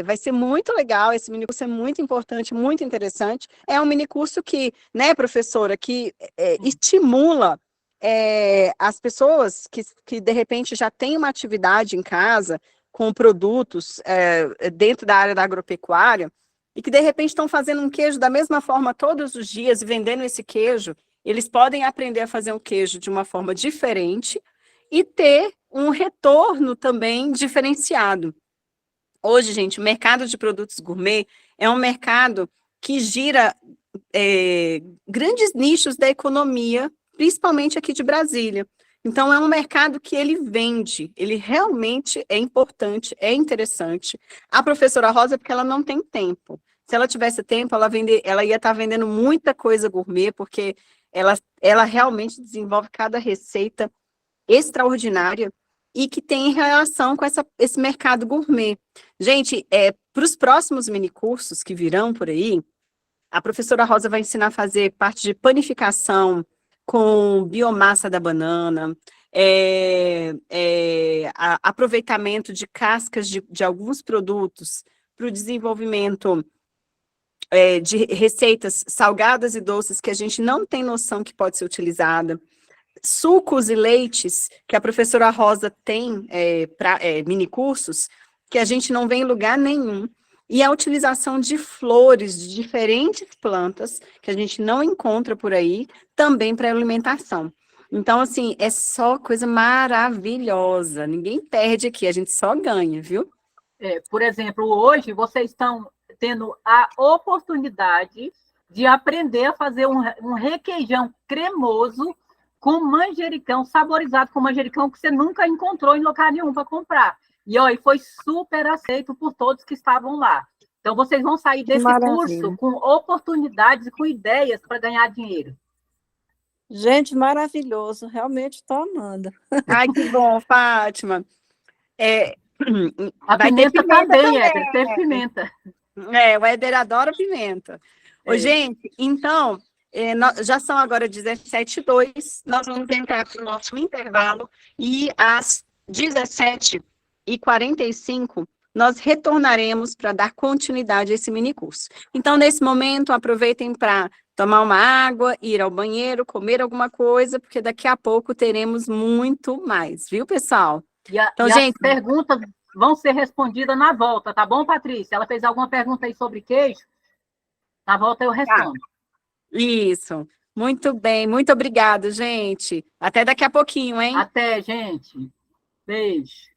vai ser muito legal, esse minicurso é muito importante, muito interessante. É um minicurso que, né, professora, que estimula as pessoas que, de repente, já têm uma atividade em casa com produtos dentro da área da agropecuária e que, de repente, estão fazendo um queijo da mesma forma todos os dias e vendendo esse queijo, eles podem aprender a fazer um queijo de uma forma diferente e ter um retorno também diferenciado. Hoje, gente, o mercado de produtos gourmet é um mercado que gira grandes nichos da economia, principalmente aqui de Brasília. Então, é um mercado que ele vende, ele realmente é importante, é interessante. A professora Rosa, porque ela não tem tempo. Se ela tivesse tempo, ela ia estar vendendo muita coisa gourmet, porque ela realmente desenvolve cada receita extraordinária e que tem relação com esse mercado gourmet. Gente, para os próximos minicursos que virão por aí, a professora Rosa vai ensinar a fazer parte de panificação com biomassa da banana, aproveitamento de cascas de alguns produtos para o desenvolvimento de receitas salgadas e doces que a gente não tem noção que pode ser utilizada, sucos e leites que a professora Rosa tem para minicursos, que a gente não vê em lugar nenhum, e a utilização de flores de diferentes plantas, que a gente não encontra por aí, também para alimentação. Então, assim, é só coisa maravilhosa, ninguém perde aqui, a gente só ganha, viu? Por exemplo, hoje vocês estão tendo a oportunidade de aprender a fazer um requeijão cremoso com manjericão, saborizado com manjericão, que você nunca encontrou em lugar nenhum para comprar. E foi super aceito por todos que estavam lá. Então, vocês vão sair desse curso com oportunidades e com ideias para ganhar dinheiro. Gente, maravilhoso, realmente estou amando. Ai, que bom, Fátima. A vai pimenta ter pimenta também, também. Éder, tem pimenta. O Éder adora pimenta. Ô, gente, então, já são agora 17h02, nós vamos entrar para o nosso intervalo e às 17h45 nós retornaremos para dar continuidade a esse minicurso. Então, nesse momento, aproveitem para tomar uma água, ir ao banheiro, comer alguma coisa, porque daqui a pouco teremos muito mais, viu, pessoal? Então, gente, as perguntas vão ser respondidas na volta, tá bom, Patrícia? Ela fez alguma pergunta aí sobre queijo? Na volta eu respondo. Isso. Muito bem, muito obrigada, gente. Até daqui a pouquinho, hein? Até, gente. Beijo.